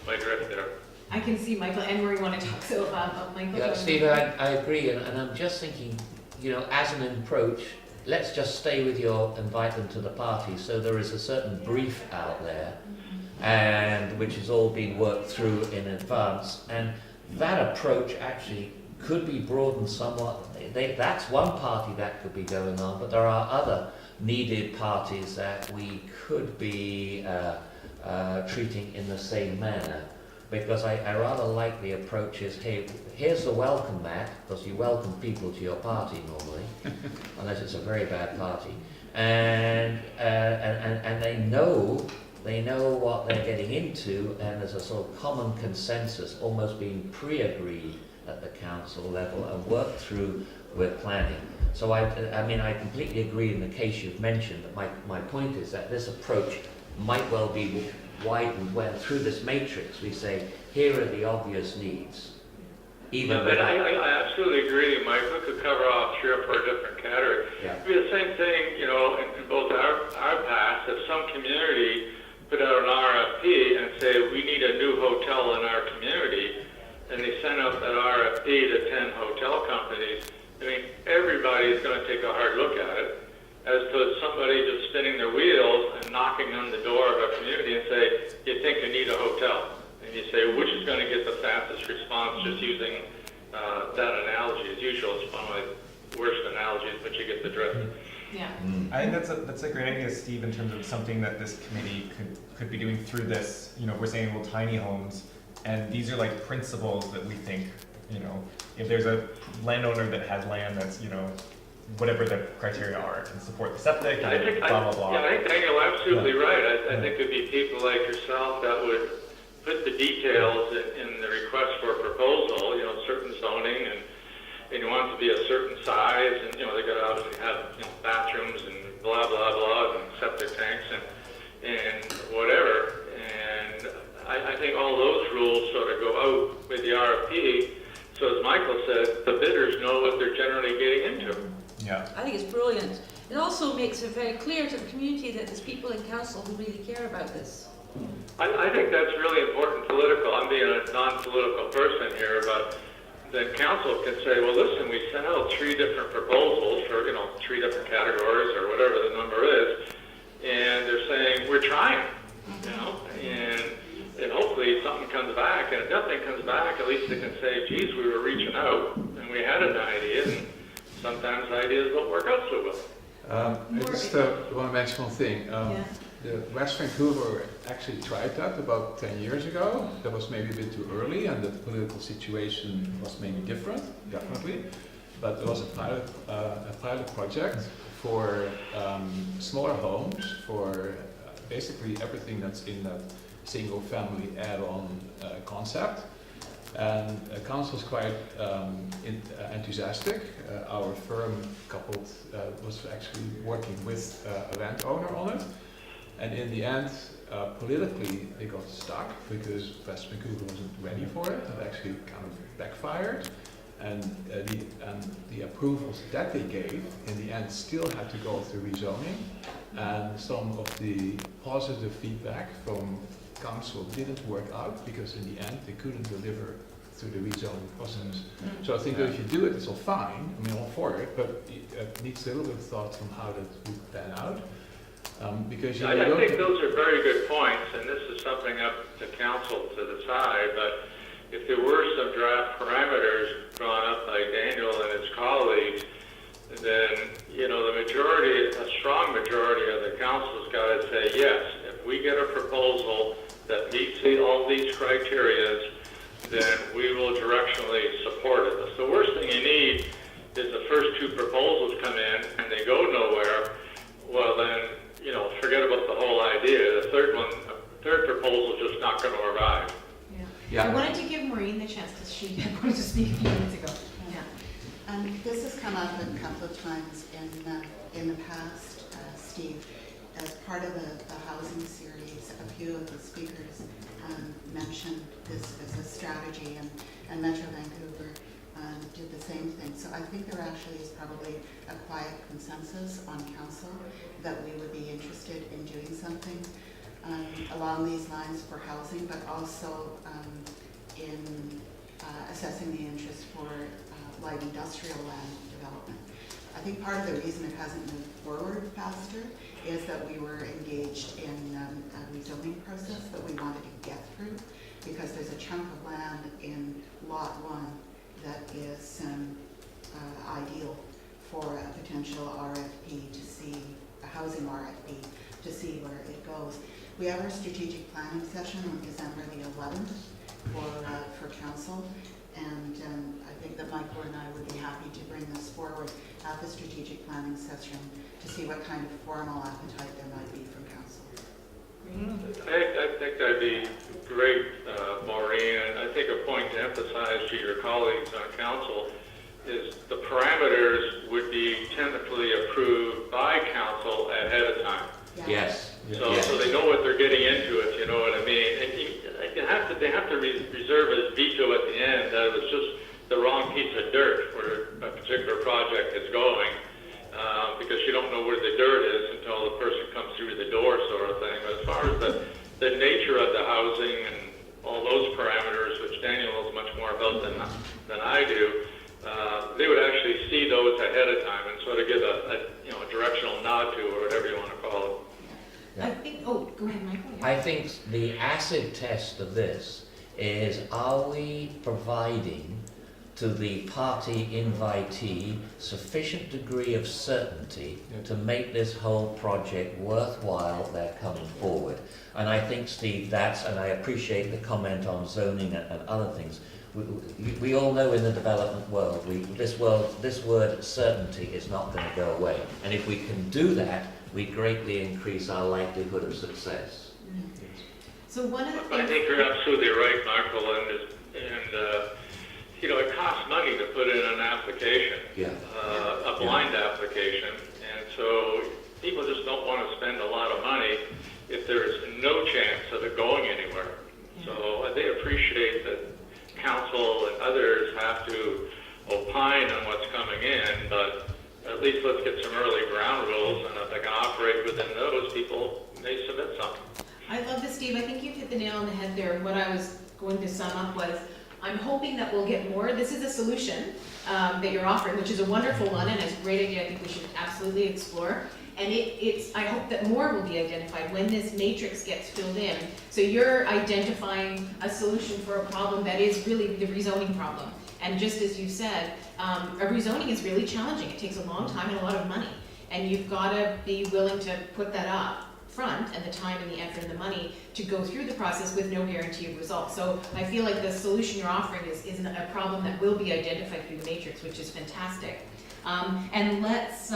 my drift there. I can see Michael and Marie want to talk, so Michael. Yeah, Steve, I agree, and I'm just thinking, as an approach, let's just stay with your invite them to the party. So there is a certain brief out there, and which is all being worked through in advance, and that approach actually could be broadened somewhat. That's one party that could be going on, but there are other needed parties that we could be treating in the same manner. Because I rather like the approach is, hey, here's the welcome mat, because you welcome people to your party normally, unless it's a very bad party, and they know what they're getting into, and there's a sort of common consensus, almost being pre-agreed at the council level and worked through with planning. So I completely agree in the case you've mentioned. That my point is that this approach might well be widened when through this matrix we say, here are the obvious needs. I absolutely agree, Mike. We could cover off 3 or 4 different categories. Yeah. It'd be the same thing, in both our past, if some community put out an RFP and say, we need a new hotel in our community, and they send out that RFP to 10 hotel companies, everybody's going to take a hard look at it, as to somebody just spinning their wheels and knocking on the door of a community and say, you think you need a hotel? And you say, which is going to get the fastest response, just using that analogy. As usual, it's one of my worst analogies, but you get the drift. Yeah. I think that's a great idea, Steve, in terms of something that this committee could be doing through this. We're saying, well, tiny homes, and these are like principles that we think, if there's a landowner that has land that's, whatever the criteria are, can support the septic, and blah, blah, blah. Yeah, I think Daniel's absolutely right. I think there'd be people like yourself that would put the details in the request for a proposal, certain zoning, and you want it to be a certain size, and, they got to obviously have bathrooms and blah, blah, blah, and septic tanks and whatever. And I think all those rules sort of go out with the RFP. So as Michael said, the bidders know what they're generally getting into. Yeah. I think it's brilliant. It also makes it very clear to the community that there's people in council who really care about this. I think that's really important political. I'm being a non-political person here, but the council can say, well, listen, we sent out 3 different proposals for, 3 different categories or whatever the number is, and they're saying, we're trying, and hopefully something comes back, and if nothing comes back, at least they can say, geez, we were reaching out, and we had an idea, and sometimes ideas don't work out so well. I just want to mention one thing. The West Vancouver actually tried that about 10 years ago. That was maybe a bit too early, and the political situation was maybe different, definitely. But it was a pilot project for smaller homes, for basically everything that's in that single-family add-on concept. And council was quite enthusiastic. Our firm was actually working with a landowner on it. And in the end, politically, they got stuck because West Vancouver wasn't ready for it. It actually kind of backfired. And the approvals that they gave, in the end, still had to go through rezoning. And some of the positive feedback from council didn't work out because in the end they couldn't deliver through the rezoning process. So I think that if you do it, it's all fine. I mean, all for it, but it needs a little bit of thought on how that would pan out. Because you I don't. think those are very good points, and this is something up to council to decide, but if there were some draft parameters drawn up by Daniel and his colleagues, then, you know, a strong majority of the council's got to say, yes, if we get a proposal that meets all these criterias, then we will directionally support it. The worst thing you need is the first two proposals come in and they go nowhere. Well, then, you know, forget about the whole idea. The third proposal is just not going to arrive. Yeah. I wanted to give Maureen the chance because she wanted to speak a few minutes ago. Yeah. This has come up a couple of times in the past, Steve. As part of the housing series, a few of the speakers mentioned this as a strategy, and Metro Vancouver did the same thing. So I think there actually is probably a quiet consensus on council that we would be interested in doing something along these lines for housing, but also in assessing the interest for light industrial land development. I think part of the reason it hasn't moved forward faster is that we were engaged in a rezoning process that we wanted to get through, because there's a chunk of land in Lot 1 that is ideal for a potential RFP to see, a housing RFP, to see where it goes. We have our strategic planning session on December the 11th for council, and I think that Michael and I would be happy to bring this forward at the strategic planning session to see what kind of formal appetite there might be from council. I think that'd be great, Maureen, and I think a point to emphasize to your colleagues on council is the parameters would be tentatively approved by council ahead of time. Yes. So they know what they're getting into, if you know what I mean. And they have to reserve a veto at the end that it was just the wrong piece of dirt where a particular project is going, because you don't know where the dirt is until the person comes through the door, sort of thing. But as far as the nature of the housing and all those parameters, which Daniel knows much more about than I do, they would actually see those ahead of time and sort of give a directional nod to, or whatever you want to call it. I think, go ahead, Michael. Yeah. I think the acid test of this is, are we providing to the party invitee sufficient degree of certainty to make this whole project worthwhile their coming forward? And I think, Steve, and I appreciate the comment on zoning and other things. We all know in the development world, this word certainty is not going to go away. And if we can do that, we greatly increase our likelihood of success. So one of the I things... think you're absolutely right, Michael, and it costs money to put in an application, a blind application, and so people just don't want to spend a lot of money if there's no chance of it going anywhere. So they appreciate that council and others have to opine on what's coming in, but at least let's get some early ground rules, and if they can operate within those, people may submit something. I love this, Steve. I think you've hit the nail on the head there. What I was going to sum up was, I'm hoping that we'll get more. This is a solution that you're offering, which is a wonderful one, and it's a great idea. I think we should absolutely explore. And I hope that more will be identified when this matrix gets filled in. So you're identifying a solution for a problem that is really the rezoning problem. And just as you said, a rezoning is really challenging. It takes a long time and a lot of money. And you've got to be willing to put that up front, and the time and the effort and the money to go through the process with no guarantee of results. So I feel like the solution you're offering is a problem that will be identified through the matrix, which is fantastic. And let's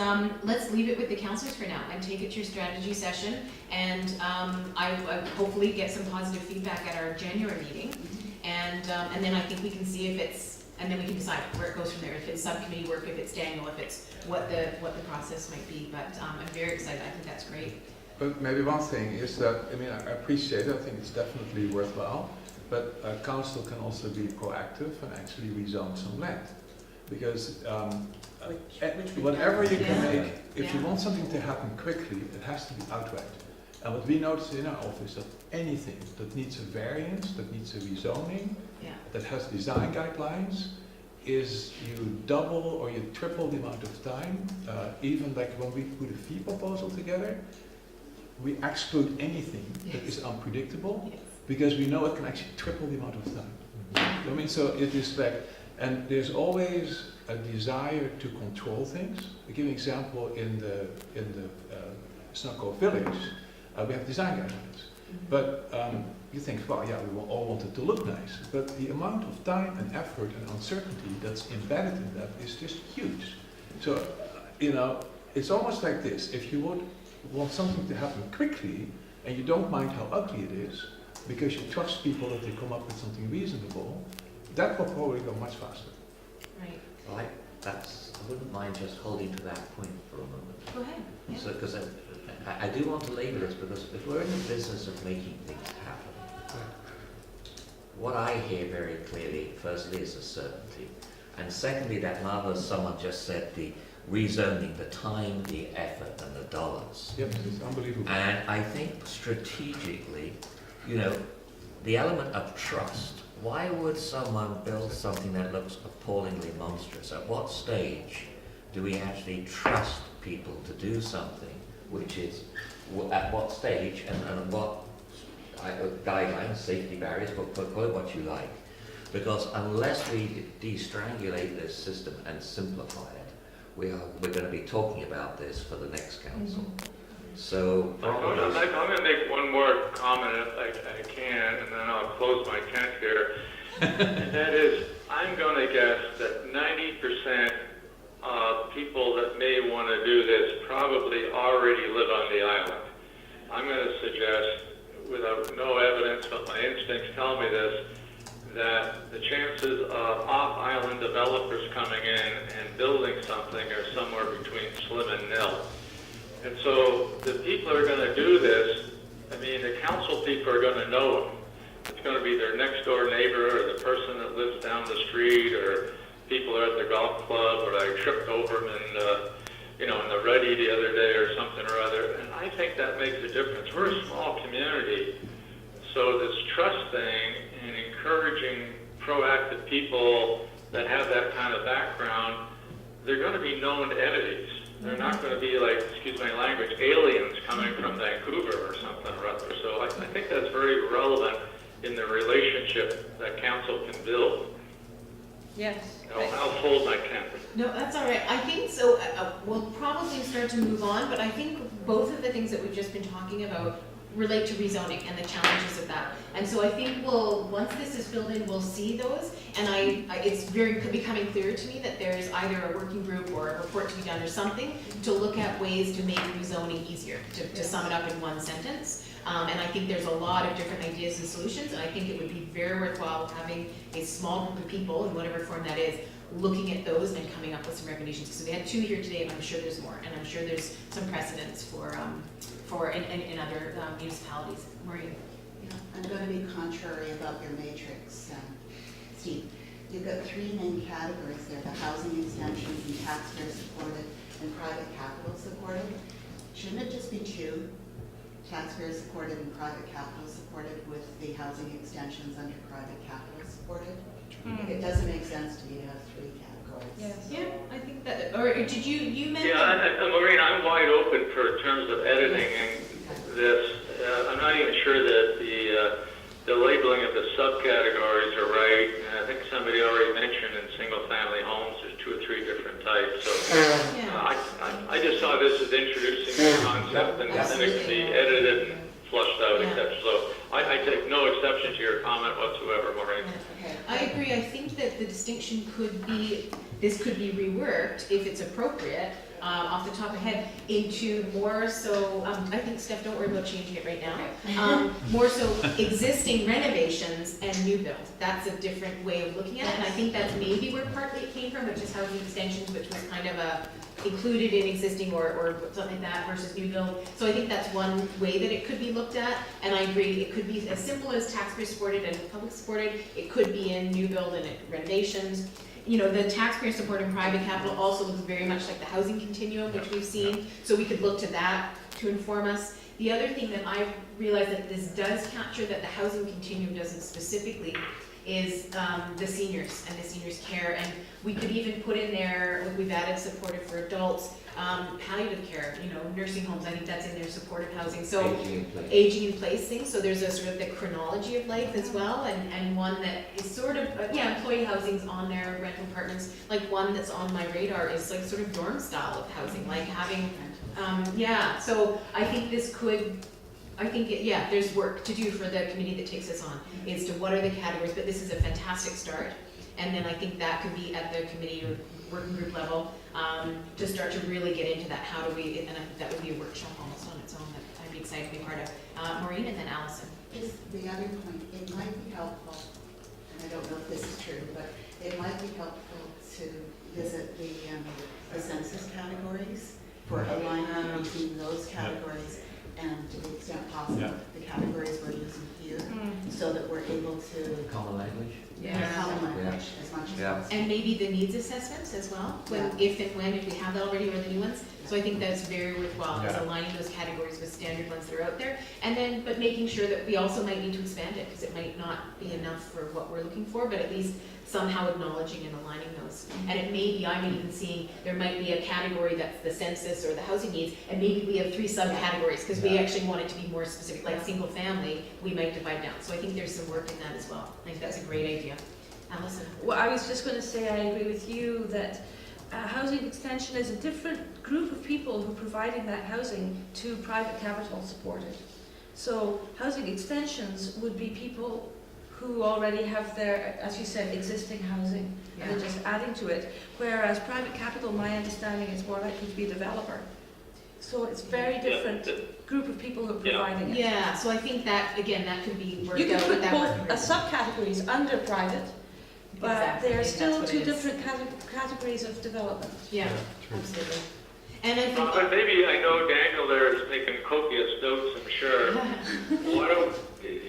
leave it with the councillors for now and take it to your strategy session, and I hopefully get some positive feedback at our January meeting, and then I think we can see if it's, and then we can decide where it goes from there, if it's subcommittee work, if it's Daniel, if it's what the process might be. But I'm very excited. I think that's great. But maybe one thing is that, I appreciate it, I think it's definitely worthwhile, but council can also be proactive and actually rezone some land. Because Which we whatever you can Yeah. make, if you Yeah. want something to happen quickly, it has to be outright. And what we notice in our office, that anything that needs a variance, that needs a rezoning, Yeah. that has design guidelines, is you double or you triple the amount of time. Even like when we put a fee proposal together, we exclude anything that is unpredictable, Yes. because we know it can actually triple the amount of time. I mean, so it is like, and there's always a desire to control things. I give you an example in the Snugcove Village, we have design guidelines. But you think, well, yeah, we all want it to look nice, but the amount of time and effort and uncertainty that's embedded in that is just huge. So, you know, it's almost like this: if you would want something to happen quickly, and you don't mind how ugly it is, because you trust people that they come up with something reasonable, that will probably go much faster. Right. Well, I wouldn't mind just holding to that point for a moment. Go ahead. Yeah. So, because I do want to label this, because if we're in the business of making things happen, what I hear very clearly, firstly, is a certainty. And secondly, that marvelous someone just said, the rezoning, the time, the effort, and the dollars. Yep, it's unbelievable. And I think strategically, you know, the element of trust. Why would someone build something that looks appallingly monstrous? At what stage do we actually trust people to do something, which is, at what stage and what guidelines, safety barriers, but call it what you like. Because unless we destrangulate this system and simplify it, we're going to be talking about this for the next council. So I'm going to make one more comment if I can, and then I'll close my tent here. And that is, I'm going to guess that 90% of people that may want to do this probably already live on the island. I'm going to suggest, without no evidence, but my instincts tell me this, that the chances of off-island developers coming in and building something are somewhere between slim and nil. And so the people who are going to do this, I mean, the council people are going to know them. It's going to be their next door neighbor or the person that lives down the street, or people are at the golf club, or I tripped over them in the Ready the other day or something or other. And I think that makes a difference. We're a small community, so this trust thing and encouraging proactive people that have that kind of background, they're going to be known entities. They're not going to be like, excuse my language, aliens coming from Vancouver or something or other. So I think that's very relevant in the relationship that council can build. Yes. I'll hold my tent. No, that's all right. I think so. We'll probably start to move on, but I think both of the things that we've just been talking about relate to rezoning and the challenges of that. And so I think once this is filled in, we'll see those. And it's becoming clear to me that there's either a working group or a report to be done or something to look at ways to make rezoning easier, to sum it up in one sentence. And I think there's a lot of different ideas and solutions, and I think it would be very worthwhile having a small group of people, in whatever form that is, looking at those and coming up with some recommendations. So we had 2 here today, and I'm sure there's more, and I'm sure there's some precedents for in other municipalities. Maureen? Yeah, I'm going to be contrary about your matrix, Steve. You've got 3 main categories there: the housing extensions and taxpayer supported and private capital supported. Shouldn't it just be 2? Taxpayer supported and private capital supported, with the housing extensions under private capital supported? It doesn't make sense to me to have 3 categories. Yes. Yeah, I think that, or did you mention? Yeah, Maureen, I'm wide open for terms of editing this. I'm not even sure that the labeling of the subcategories are right. And I think somebody already mentioned in single-family homes there's 2 or 3 different types. So I just saw this as introducing the concept, and then it can be edited and flushed out, etc. So I take no exception to your comment whatsoever, Maureen. I agree. I think that the distinction could be, this could be reworked if it's appropriate, off the top of the head, into more so, I think, Steph, don't worry about changing it right now, more so existing renovations and new builds. That's a different way of looking at it, and I think that's maybe where partly it came from, which is housing extensions, which was kind of included in existing or something like that versus new build. So I think that's one way that it could be looked at, and I agree, it could be as simple as taxpayer supported and public supported. It could be in new build and renovations. you know, the taxpayer support and private capital also looks very much like the housing continuum, which we've seen, so we could look to that to inform us. The other thing that I realized that this does capture that the housing continuum doesn't specifically is the seniors and the seniors care, and we could even put in there, like we've added supportive for adults, palliative care, you know, nursing homes, I think that's in there, supportive housing, so aging in place things, so there's a sort of the chronology of life as well, and one that is sort of, yeah, employee housing's on there, rental apartments, like one that's on my radar is like sort of dorm style of housing, like having, yeah, so I think this could, I think, yeah, there's work to do for the committee that takes us on, as to what are the categories, but this is a fantastic start. And then I think that could be at the committee or working group level, to start to really get into that, how do we, and I think that would be a workshop almost on its own that I'd be excited to be part of. Maureen and then Allison. Is the other point, it might be helpful, and I don't know if this is true, but it might be helpful to visit the census categories for alignment between those categories and to the extent possible, the categories we're using here, so that we're able to Common language. common language as much as possible. And maybe the needs assessments as well, when, if and when, if we have that already, or the new ones. So I think that's very worthwhile, is aligning those categories with standard ones that are out there. And then, but making sure that we also might need to expand it, because it might not be enough for what we're looking for, but at least somehow acknowledging and aligning those. And it may be, I'm even seeing, there might be a category that's the census or the housing needs, and maybe we have 3 subcategories, because we actually want it to be more specific, like single family, we might divide down. So I think there's some work in that as well. I think that's a great idea. Allison? Well, I was just going to say I agree with you that housing extension is a different group of people who are providing that housing to private capital supported. So housing extensions would be people who already have their, as you said, existing housing, and they're just adding to it. Whereas private capital, my understanding, is more likely to be a developer. So it's very different group of people who are providing it. Yeah, so I think that, again, that could be worked You can out put with that both working group. subcategories under private, but Exactly, there I are think still that's 2 what it is. different categories of development. Yeah, absolutely. And I think, But maybe, I know Daniel there is making copious notes, I'm sure. Why don't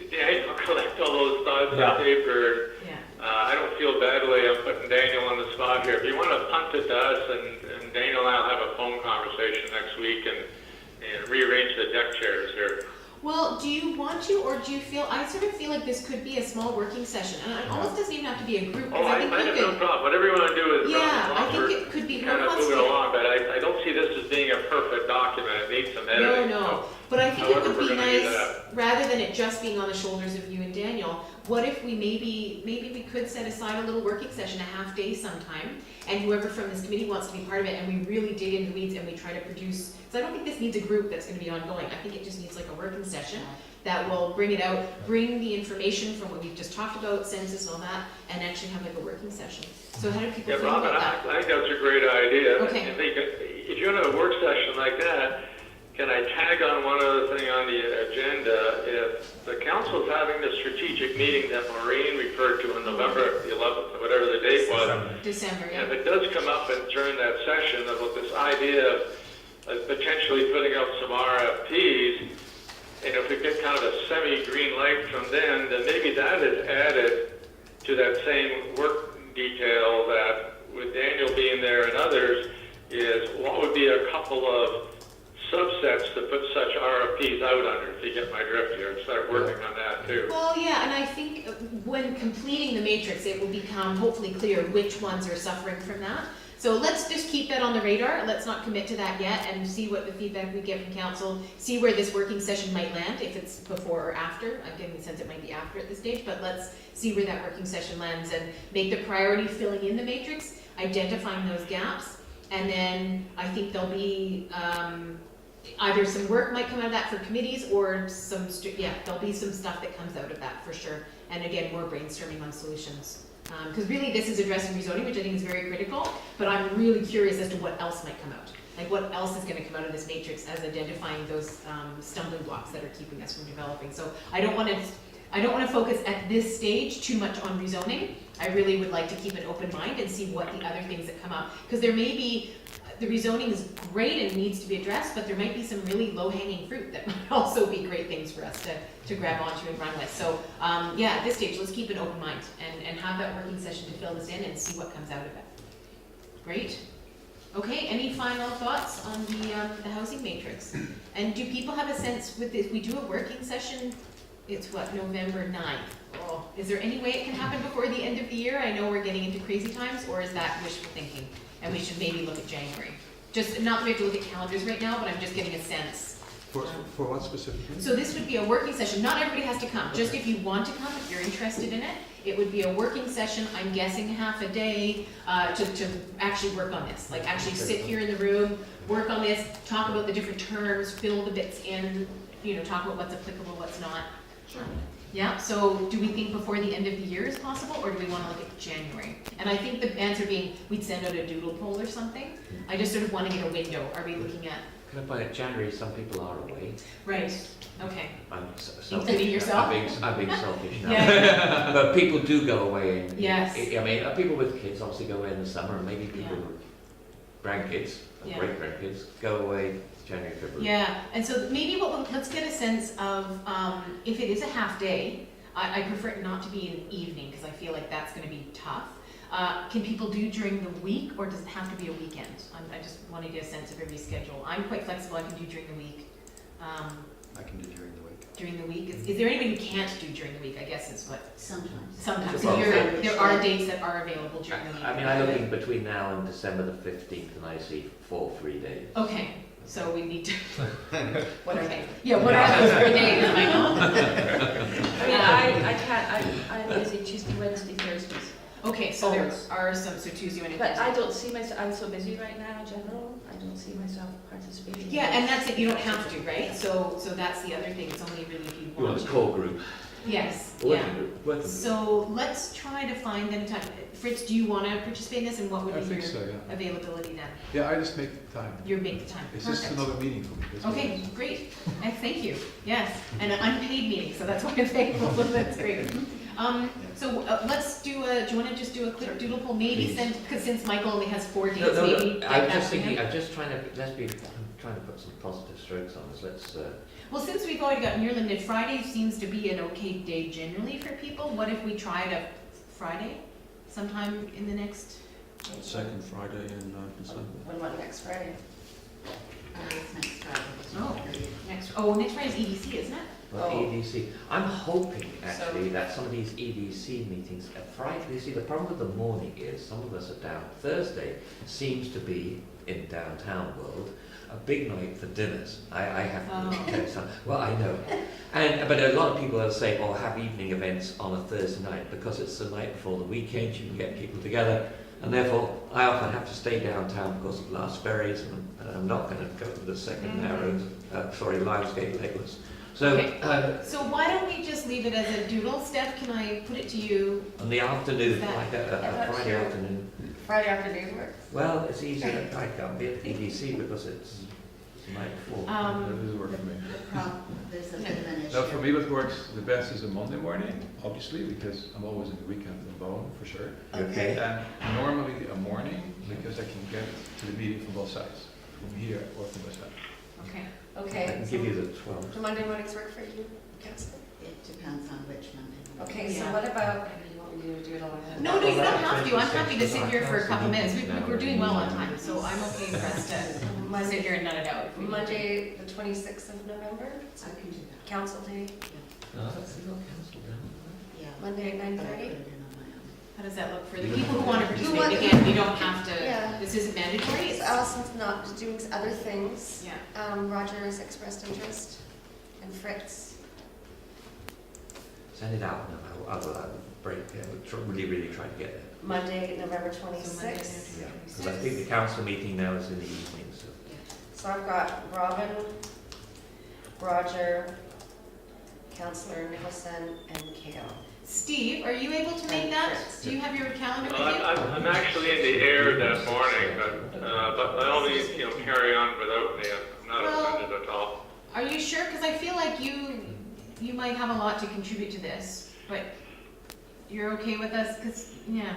Daniel collect all those thoughts on paper? yeah. I don't feel badly, I'm putting Daniel on the spot here. If you want to punt it to us, and Daniel and I'll have a phone conversation next week and rearrange the deck chairs here. Well, do you want to, or do you feel, I sort of feel like this could be a small working session, and it almost doesn't even have to be a group, Oh, because I I think have we no could, problem. Whatever you want to do is yeah, I think it could be, kind of move it along, but I don't see this as being a perfect document. It needs some editing. no, but I think it However would we're be gonna do nice, that. rather than it just being on the shoulders of you and Daniel, what if we maybe we could set aside a little working session, a half day sometime, and whoever from this committee wants to be part of it, and we really dig into the weeds and we try to produce, because I don't think this needs a group that's gonna be ongoing, I think it just needs like a working session that will bring it out, bring the information from what we've just talked about, census and all that, and actually have like a working session. So how do people Yeah, feel Robin, about that? I think that's a great idea. Okay. If you're in a work session like that, can I tag on one other thing on the agenda? If the council's having the strategic meeting that Maureen referred to on November the 11th, or whatever the date was, December, and yeah. if it does come up during that session about this idea of potentially putting out some RFPs, and if we get kind of a semi-green light from them, then maybe that is added to that same work detail that with Daniel being there and others, is what would be a couple of subsets to put such RFPs out under, if you get my drift here, and start working on that too. Well, yeah, and I think when completing the matrix, it will become hopefully clear which ones are suffering from that. So let's just keep that on the radar, let's not commit to that yet, and see what the feedback we get from council, see where this working session might land, if it's before or after. I'm getting the sense it might be after at this stage, but let's see where that working session lands and make the priority filling in the matrix, identifying those gaps, and then I think there'll be either some work might come out of that for committees, or there'll be some stuff that comes out of that for sure. And again, more brainstorming on solutions. Because really this is addressing rezoning, which I think is very critical, but I'm really curious as to what else might come out. Like what else is going to come out of this matrix as identifying those stumbling blocks that are keeping us from developing. So I don't want to focus at this stage too much on rezoning. I really would like to keep an open mind and see what the other things that come up. Because there may be the rezoning is great and needs to be addressed, but there might be some really low-hanging fruit that might also be great things for us to grab onto and run with. So, yeah, at this stage, let's keep an open mind and have that working session to fill this in and see what comes out of it. Great. Okay, any final thoughts on the housing matrix? And do people have a sense with this, we do a working session, it's what, November 9th? Oh, is there any way it can happen before the end of the year? I know we're getting into crazy times, or is that wishful thinking? And we should maybe look at January. Just, not that we have to look at calendars right now, but I'm just getting a sense. For what specifically? So this would be a working session, not everybody has to come, just if you want to come, if you're interested in it, it would be a working session, I'm guessing half a day, to actually work on this. Like actually sit here in the room, work on this, talk about the different terms, fill the bits in, you know, talk about what's applicable, what's not. Sure. Yeah, so do we think before the end of the year is possible, or do we want to look at January? And I think the answer being, we'd send out a doodle poll or something. I just sort of want to get a window, are we looking at? Can I point out, January, some people are away. Right, okay. I'm selfish. Including yourself? I'm being selfish now. Yeah. But people do go away. And, Yes. I mean, people with kids obviously go away in the summer, and maybe people Yeah. with grandkids, Yeah. great grandkids, go away January, February. Yeah, and so maybe let's get a sense of, if it is a half day, I prefer it not to be an evening, because I feel like that's gonna be tough. Can people do during the week, or does it have to be a weekend? I just want to get a sense of every schedule. I'm quite flexible, I can do during the week. I can do during the week. During the week, is there anybody who can't do during the week, I guess is what, Sometimes. sometimes. Well, So there are dates that are available during the week. I mean, I look in between now and December the 15th, and I see 4 free days. Okay, so we need to, What are okay, yeah, what are those for days, am I know? I mean, I can't, I'm busy Tuesday, Wednesday, Thursdays. Okay, so there Always. are some, so Tuesday, Wednesday, But I Thursday. don't see myself, I'm so busy right now in general, I don't see myself participating. Yeah, and that's it, you don't have to, right? So that's the other thing, it's only really if you You want want a to. core group, Yes, working yeah. group, working group. So let's try to find then a time. Fritz, do you want to participate in this, and what would I be think your so, yeah. availability then? Yeah, I just make the time. You make the time. It's just Perfect. another meeting for me. that's all it Okay, is. great. Thank you. Yes, and an unpaid meeting, so that's why I'm thankful. That's great. So let's do a. Do you want to just do a quick doodle poll? Maybe send, because since Michael only has 4 days, maybe. get I'm that just to him. thinking, I'm just trying to, I'm trying to put some positive strokes on this. Let's, Well, since we've already got near limited, Friday seems to be an okay day generally for people. What if we tried a Friday sometime in the next? Second Friday in December. What about next Friday? It's next Friday. Oh, next Friday's EDC, isn't it? well, Oh. EDC. I'm hoping actually that some of these EDC meetings, Friday, you see, the problem with the morning is some of us are down. Thursday seems to be, in downtown world, a big night for dinners. I have Oh. to tell you something. Well, I know. But a lot of people are saying, oh, have evening events on a Thursday night because it's the night before the weekend, you can get people together. And therefore, I often have to stay downtown because of Last Ferries, and I'm not going to go to the second Narrows, Lionsgate Legless. So, Okay. So why don't we just leave it as a doodle? Steph, can I put it to you? on the afternoon, Is that- like a Yeah, Friday sure. afternoon. Friday afternoon works. Well, it's easier. I can't be at EDC because it's the night before. That doesn't work for me. There's a bit of an issue. No, for me what works the best is a Monday morning, obviously, because I'm always in the weekend in Bowen, for sure. Okay. And normally a morning, because I can get to the meeting from both sides, from here or from the side. Okay. I Okay. can give you the 12. Do Monday mornings work for you, Council? It depends on which Monday. Okay, so Yeah. what about, you want me to do it all ahead? No, you don't have to. I'm happy to sit here for a couple minutes. We're doing well on time, so I'm okay for us to sit here and nut it out. if we need to. Monday, the 26th of November, I can do that. Council Day, No, that's not cancelled down. Yeah. Monday at But I 9:30. put it in on my own. How does that look for the people who want to Who participate? want- Again, you don't have to, Yeah. this isn't mandatory. So It's, Allison's not doing other things. yeah. Roger has expressed interest, and Fritz. Send it out now. I'll break. We'll really try to get it. Monday, November So Monday, 26th. Yeah, because I think the council meeting now is in the evening, so. So I've got Robin, Roger, Councillor Nicholson, and Kale. Steve, are you able to make that? Do you have your calendar with Well, you? I'm actually in the air that morning, but by all means, carry on without me. I'm not Well- offended at all. Are you sure? Because I feel like you might have a lot to contribute to this, but you're okay with us? Because, yeah.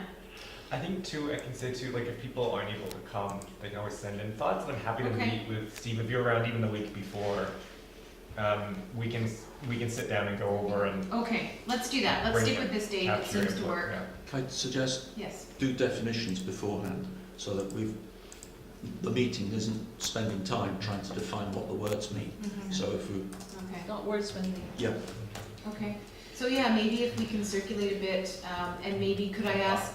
I think too, I can say too, like if people aren't able to come, they can always send in thoughts, and I'm happy to Okay. meet with Steve if you're around even the week before. We can sit down and go over and Okay, let's do that. Let's bring stick with this date. It capture seems to input, work. yeah. Can I suggest Yes. do definitions beforehand so that the meeting isn't spending time trying to define what the words mean. Mhm. So if we, Okay. Not wordsmithing. yeah, Okay, so yeah, maybe if we can circulate a bit, and maybe could I ask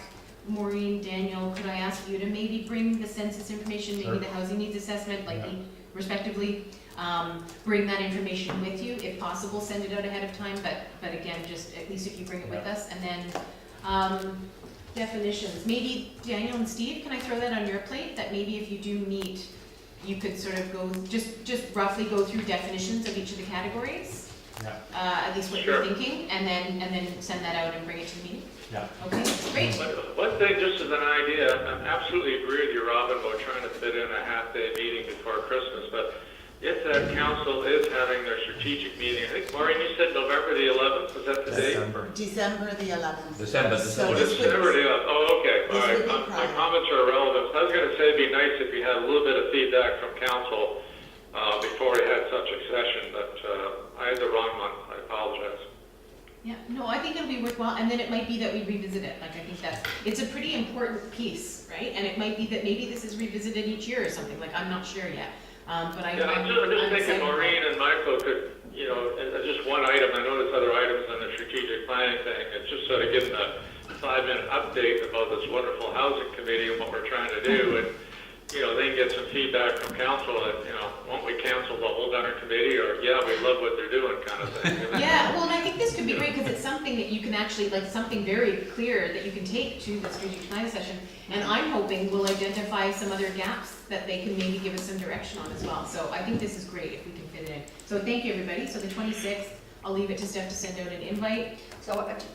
Maureen, Daniel, could I ask you to maybe bring the census information, maybe Sure. the housing needs assessment, like Yeah. respectively, bring that information with you, if possible, send it out ahead of time, but again, just at least if you bring it with Yeah. us, and then, definitions, maybe Daniel and Steve, can I throw that on your plate, that maybe if you do meet, you could sort of go, just roughly go through definitions of each of the categories? Yeah. At least what Sure. you're thinking, and then send that out and bring it to the meeting? Yeah. Okay, great. But one thing, just as an idea, I absolutely agree with you, Robin, about trying to fit in a half-day meeting before Christmas, but if that council is having their strategic meeting, I think, Maureen, you said November the 11th, was that the date? December. December the 11th. December, So Oh, this December would- the 11th, oh, okay, all this right, would be my prior. comments are irrelevant. I was gonna say it'd be nice if you had a little bit of feedback from council, before we had such a session, but, I had the wrong month, I apologize. Yeah, no, I think it'll be worthwhile, and then it might be that we revisit it, like, I think it's a pretty important piece, right? And it might be that maybe this is revisited each year or something, like, I'm not sure yet, but Yeah, I'm just thinking excited. Maureen and Michael could, you know, as just one item, I know there's other items on the strategic planning thing, it's just sort of giving a 5-minute update about this wonderful housing committee and what we're trying to do, and, you know, then get some feedback from council that, you know, won't we cancel the whole darn committee, or, yeah, we love what they're doing, kind of thing. you know? Yeah, well, and I think this could be great, because it's something that you can actually, like, something very clear that you can take to the strategic planning session, and I'm hoping we'll identify some other gaps that they can maybe give us some direction on as well, so I think this is great if we can fit it in. So thank you, everybody, so the 26th, I'll leave it to Steph to send out an invite. So,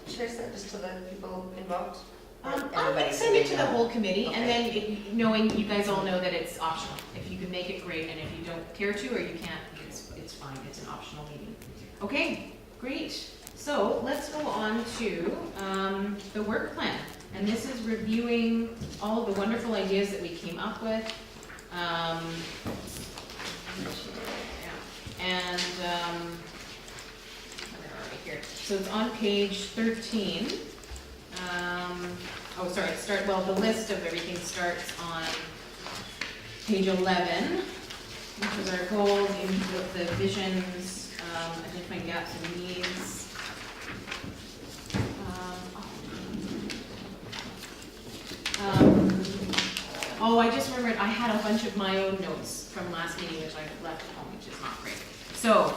should I send it just to the people involved? Or I'll everybody send it to the know? whole committee, and Okay. then knowing you guys all know that it's optional. If you can make it, great, and if you don't care to, or you can't, it's fine, it's an optional meeting. Okay, great. So let's go on to the work plan. And this is reviewing all of the wonderful ideas that we came up with. Yeah. And, where are we here? So it's on page 13. The list of everything starts on page 11, which is our goals, the visions, identifying gaps and needs. I just remembered, I had a bunch of my own notes from last meeting, which I left at home, which is not great. So,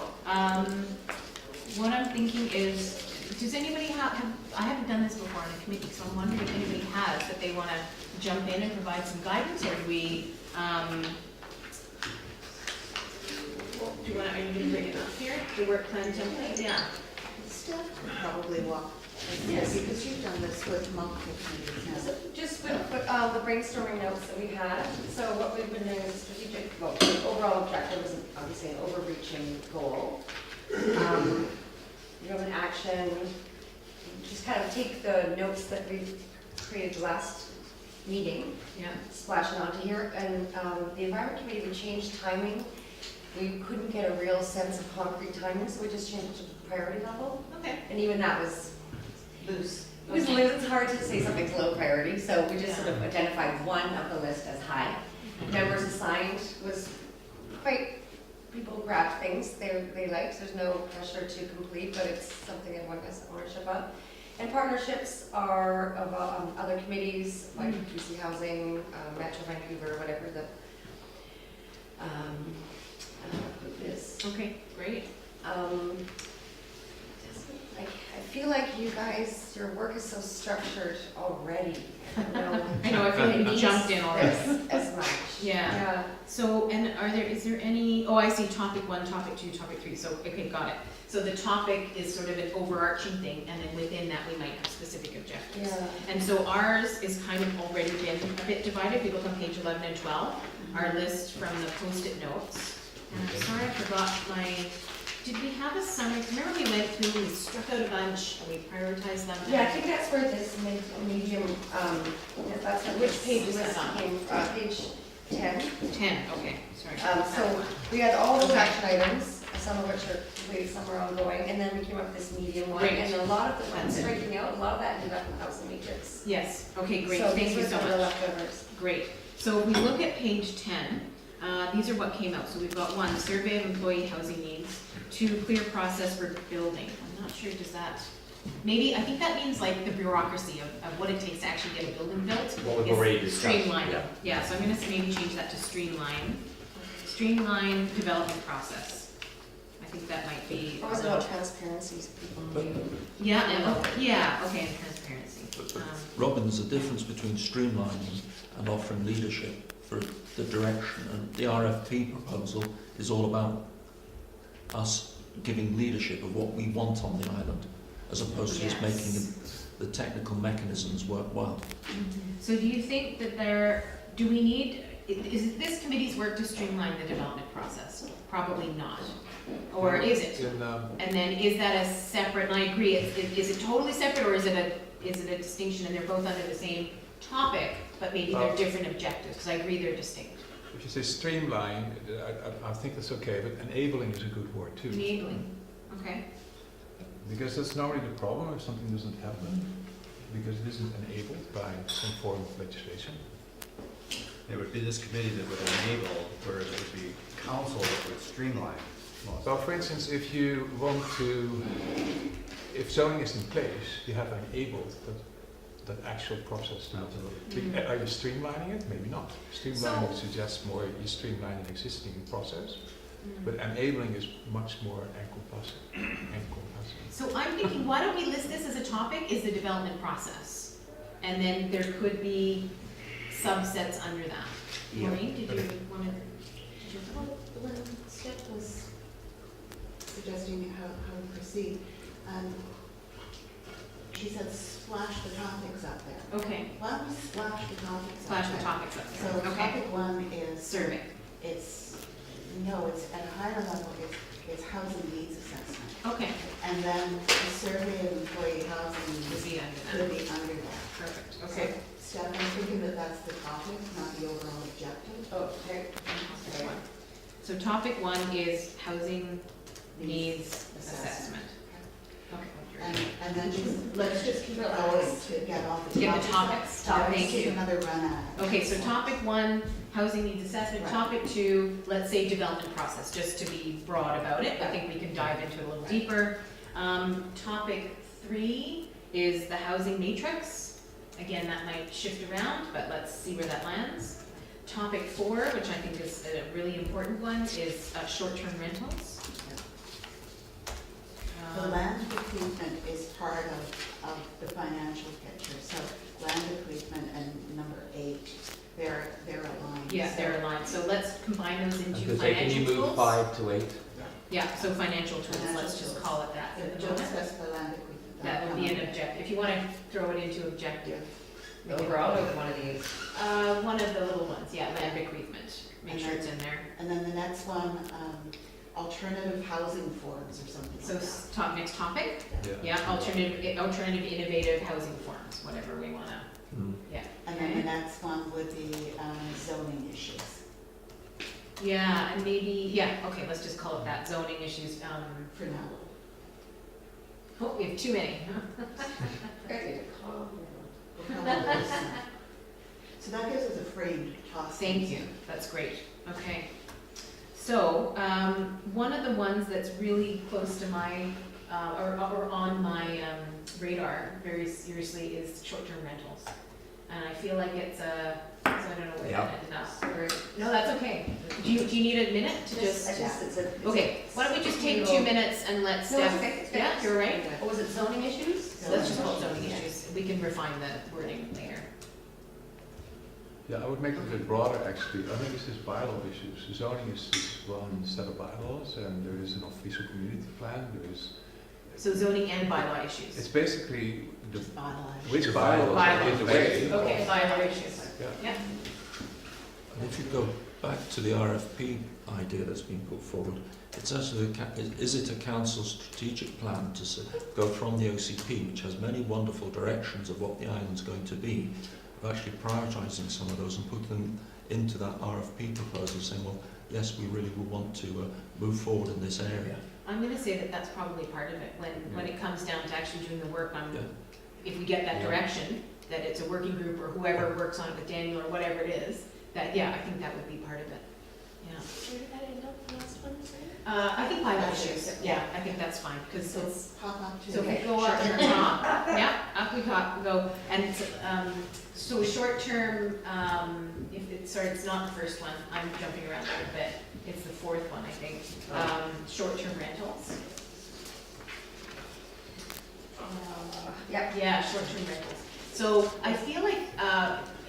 what I'm thinking is, does anybody I haven't done this before on a committee, so I'm wondering if anybody has, that they want to jump in and provide some guidance, or do we, are you going to bring it up here, the work plan template? Yeah. Steph could probably walk us through, Yes. because you've done this with multiple committees now. So just with the brainstorming notes that we had, so what we've been doing is strategic, well, the overall objective is obviously an overreaching goal. An action, just kind of take the notes that we created last meeting, Yeah. splash it onto here, and the environment committee, we changed timing. We couldn't get a real sense of concrete timing, so we just changed it to the priority level. Okay. And even that was loose. It was loose, it's hard to say something's low priority, so we just sort of identified one of the list as high. Members assigned was quite, people grabbed things they liked, there's no pressure to complete, but it's something everyone has ownership of. And partnerships are of other committees, like PC Housing, Metro Vancouver, whatever the group is. Okay, great. I feel like you guys, your work is so structured already. I know, I feel like we jumped in already. As much. Yeah. So, and is there any, I see topic 1, topic 2, topic 3, so, okay, got it. So the topic is sort of an overarching thing, and then within that we might have specific objectives. Yeah. And so ours is kind of already been a bit divided. If you look on page 11 and 12, our list from the Post-it notes. And I'm sorry I forgot my Did we have a summary? Remember we went through, we struck out a bunch, and we prioritized them? Yeah, I think that's where this medium, that's what. Which page is this that on? came, page 10. 10, okay, sorry. So we had all those action items, some of which are completed, some are ongoing, and then we came up with this medium one. Great. And a lot of the ones That's it. striking out, a lot of that ended up in housing matrix. Yes, okay, great, So thank these you were so some of the much. leftovers. Great. So if we look at page 10, these are what came out. So we've got 1, survey of employee housing needs, 2, clear process for building. I'm not sure, does that, maybe, I think that means like the bureaucracy of what it takes to actually get a building built. What we've is already discussed, Streamline. yeah. Yeah, so I'm gonna maybe change that to streamline. Streamline development process. I think that might be. What was it about transparency, people knew? Yeah, okay, and transparency. Robin, there's a difference between streamlining and offering leadership for the direction, and the RFP proposal is all about us giving leadership of what we want on the island, as opposed to just making the technical mechanisms work well. So do you think that do we need, is this committee's work to streamline the development process? Probably not. Or is it? And then is that a separate, and I agree, is it totally separate, or is it a distinction and they're both under the same topic, but maybe they're different objectives? Because I agree they're distinct. If you say streamline, I think that's okay, but enabling is a good word too. Enabling, okay. Because that's normally the problem if something doesn't happen, because it isn't enabled by some form of legislation. It would be this committee that would enable, whereas it would be council that would streamline. Well, for instance, if you want to, if zoning is in place, you have enabled that actual process to Mm-hmm. Are you streamlining it? Maybe not. Streamlining suggests more you streamline an existing process, but enabling is much more encompassing. So I'm thinking, why don't we list this as a topic, is the development process? And then there could be subsets under that. Yeah. Maureen, did you want to? When Steph was suggesting how we proceed, she said splash the topics up there. Okay, Why don't we splash the topics up flash there? the topics up So there. Okay, topic 1 is, survey. it's at a higher level, it's housing needs assessment. Okay, And then the survey of employee housing would needs be under could that. be under that. Perfect, So, okay. Steph, I'm thinking that that's the topic, not the overall objective. Oh, okay. Topic 1. So topic 1 is housing needs assessment. Okay. And then let's just keep going to get all the Get the topics. topics. Thank Take you. another run at it. Okay, so topic 1, housing needs assessment. Right. Topic 2, let's say development process, just to be broad about it. I think we can dive into it a little deeper. Topic 3 is the housing matrix. Again, that might shift around, but let's see where that lands. Topic 4, which I think is a really important one, is short-term rentals. The land bequeathment is part of the financial picture, so land bequeathment and number 8, they're aligned. Yeah, So- they're aligned. So let's combine those into And can financial you move tools. 5 to 8? Yeah, so financial tools, Financial let's just tools. call it that. for the Don't moment. specify land bequeathment. That would be an objective. If you want to throw it into objective. we can- Overall, or one of these? One of the little ones, yeah, land bequeathment. Make sure it's in there. And then the next one, alternative housing forms or something So like that. next topic, yeah, alternative innovative housing forms, whatever we want to, yeah. And then the next one would be zoning issues. Yeah, and maybe, yeah, okay, let's just call it that, zoning issues. For now. Oh, we have too many. We'll come up with some. So that gives us a frame to toss. Thank you, that's great, okay. So, one of the ones that's really close to my, or on my radar very seriously is short-term rentals. And I feel like it's a, so I don't know where that ended up. No, that's okay. Do you need a minute to just? Okay, why don't we just take 2 minutes and let No, it's Steph. okay, it's good. Yeah, you're right. What was it, zoning issues? Let's just call it zoning issues. We can refine the wording later. Yeah, I would make it a bit broader actually. I think it's just bylaw issues. Zoning is one set of bylaws, and there is an official community plan. There is. So zoning and bylaw issues. It's basically the Bylaw. which The bylaws are in the way. Okay, bylaw issues. Yeah. Yeah. And if you go back to the RFP idea that's been put forward, It's actually, is it a council strategic plan to go from the OCP, which has many wonderful directions of what the island's going to be, of actually prioritising some of those and put them into that RFP proposal, saying, well, yes, we really will want to move forward in this area. I'm gonna say that that's probably part of it, when it comes down to actually doing the work on, Yeah. if we get that direction, that it's a working group or whoever works on it with Daniel or whatever it is, that, yeah, I think that would be part of it, yeah. Where did that end up, the last one, sorry? I think 5 issues, yeah, I think that's fine, because So it's, pop up to. so if we go up to the top, yeah, up we go, and, so short-term, if it's, sorry, it's not the first one, I'm jumping around a little bit, it's the fourth one, I think, short-term rentals. Yep. Yeah, short-term rentals. So I feel like,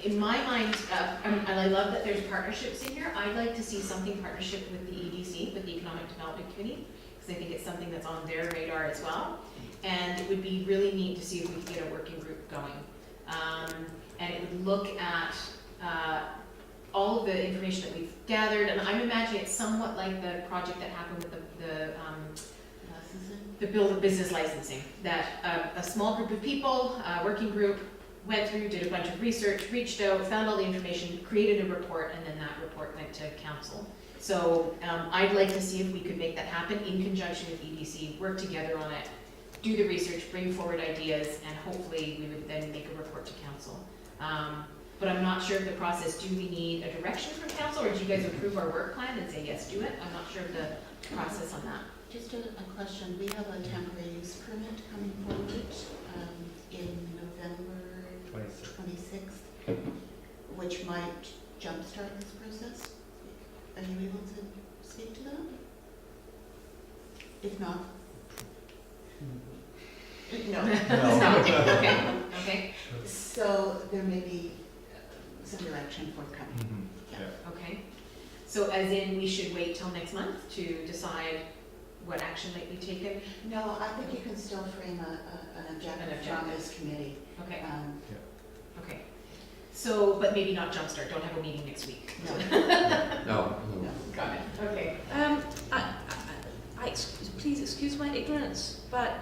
in my mind, and I love that there's partnerships in here, I'd like to see something partnership with the EDC, with the Economic Development Committee, because I think it's something that's on their radar as well. And it would be really neat to see if we could get a working group going. And it would look at all of the information that we've gathered, and I'm imagining it's somewhat like the project that happened with the Build a Business licensing, that a small group of people, a working group, went through, did a bunch of research, reached out, found all the information, created a report, and then that report went to council. So I'd like to see if we could make that happen in conjunction with EDC, work together on it, do the research, bring forward ideas, and hopefully we would then make a report to council. But I'm not sure of the process. Do we need a direction from council, or do you guys approve our work plan and say, yes, do it? I'm not sure of the process on that. Just a question, we have a temporary use permit coming forward in November 26th, which might jumpstart this process. Are you able to speak to that? If not? No. No. Okay, okay, So there may be some direction forthcoming. Mm-hmm. Yeah. okay. So as in, we should wait till next month to decide what action might be taken? No, I think you can still frame an objective from this committee. Okay, Um, okay. So, but maybe not jumpstart, don't have a meeting next week. No. Got it, okay. Please excuse my ignorance, but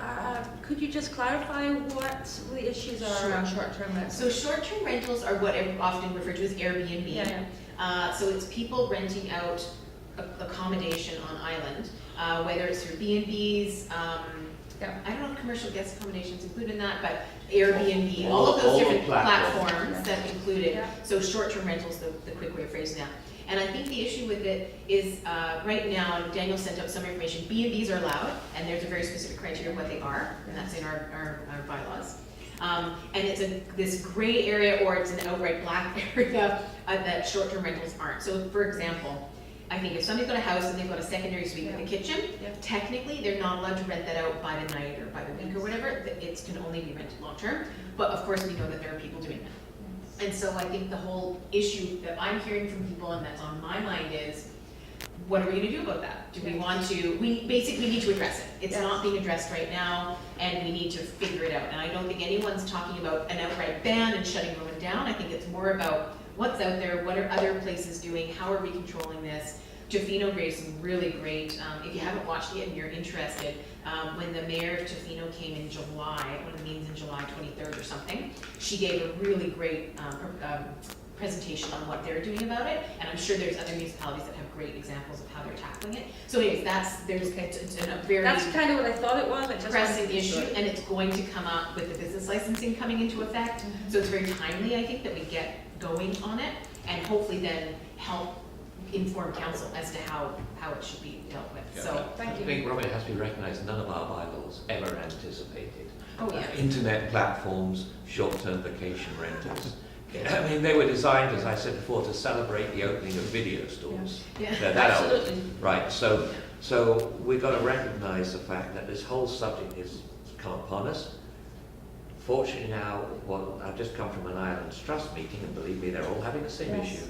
could you just clarify what the issues are around short-term rentals? So short-term rentals are what are often referred to as Airbnb. Yeah. So it's people renting out accommodation on island, whether it's through B&Bs, I don't know if commercial guest accommodations included in that, but Airbnb, all of those different platforms that included. Yeah. So short-term rentals, the quick way of phrasing that. And I think the issue with it is, right now, Daniel sent out some information, B&Bs are allowed, and there's a very specific criteria of what they are, and that's in our bylaws. And it's this gray area, or it's an outright black area that short-term rentals aren't. So for example, I think if somebody's got a house and they've got a secondary suite with a kitchen, technically they're not allowed to rent that out by the night or by the week or whatever. It can only be rented long-term, but of course we know that there are people doing that. And so I think the whole issue that I'm hearing from people and that's on my mind is, what are we gonna do about that? Do we want to, we basically need to address it. It's not being addressed right now, and we need to figure it out. And I don't think anyone's talking about an outright ban and shutting everyone down. I think it's more about what's out there, what are other places doing, how are we controlling this? Tofino gave some really great, if you haven't watched it yet and you're interested, when the mayor of Tofino came in July, one of the meetings in July 23rd or something, she gave a really great presentation on what they're doing about it, and I'm sure there's other municipalities that have great examples of how they're tackling it. So anyways, it's a very That's kind of what I thought it was, I just pressing issue, and it's going to come up with the business licensing coming into effect. So it's very timely, I think, that we get going on it, and hopefully then help inform council as to how it should be dealt with. So, I think, Robert, it has to be recognised, none of our bylaws ever anticipated yeah. internet platforms, short-term vacation rentals. I mean, they were designed, as I said before, to celebrate the opening of video stores. Yeah. They're that old. Absolutely. Right, so we've got to recognise the fact that this whole subject is come upon us. Fortunately now, well, I've just come from an Islands Trust meeting, and believe me, they're all having the same issue.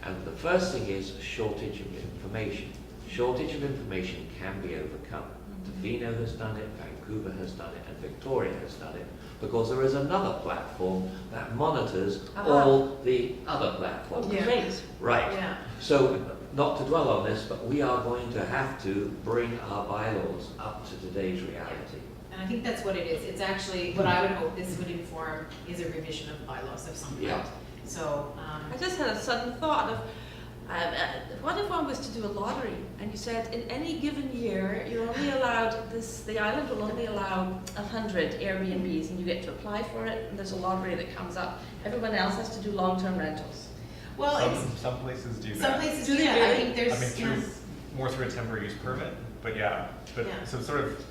And the first thing is a shortage of information. Shortage of information can be overcome. Tofino has done it, Vancouver has done it, and Victoria has done it, because there is another platform that monitors all the other platforms. Yeah. Great. Right. Yeah. So not to dwell on this, but we are going to have to bring our bylaws up to today's reality. And I think that's what it is. It's actually, what I would hope this would inform is a revision of bylaws of some kind. Yeah. So, I just had a sudden thought of, what if one was to do a lottery and you said in any given year you're only allowed the island will only allow 100 Airbnbs and you get to apply for it and there's a lottery that comes up. Everyone else has to do long-term rentals. well, it's, Some places do that. some places Do do they that. I really? think there's, I mean, more through a temporary use permit, but yeah, but Yeah. so sort of,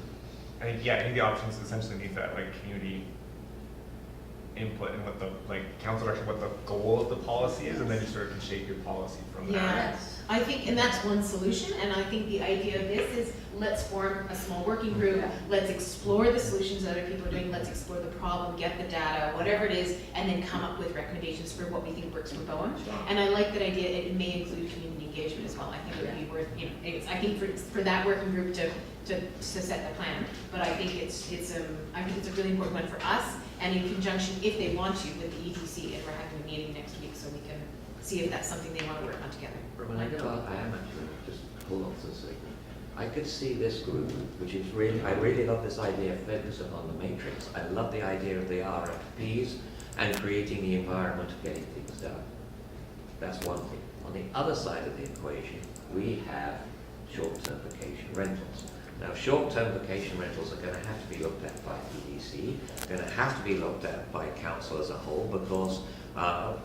I think the options essentially need that like community input and what the council direction, what the goal of the policy is, and then you sort of can shape your policy from Yeah. that. I think, and that's one solution, and I think the idea of this is, let's form a small working group, let's explore the solutions that other people are doing, let's explore the problem, get the data, whatever it is, and then come up with recommendations for what we think works for Bowen. And I like that idea, it may include community engagement as well. I think it would be worth, I think for that working group to set the plan, but I think it's I think it's a really important one for us, and in conjunction, if they want to, with the EDC, and we're having a meeting next week, so we can see if that's something they want to work on together. When I am actually, just hold on for a second. I could see this group, which is really, I really love this idea of focusing on the matrix. I love the idea of the RFPs and creating the environment of getting things done. That's one thing. On the other side of the equation, we have short-term vacation rentals. Now, short-term vacation rentals are going to have to be looked at by EDC, going to have to be looked at by council as a whole,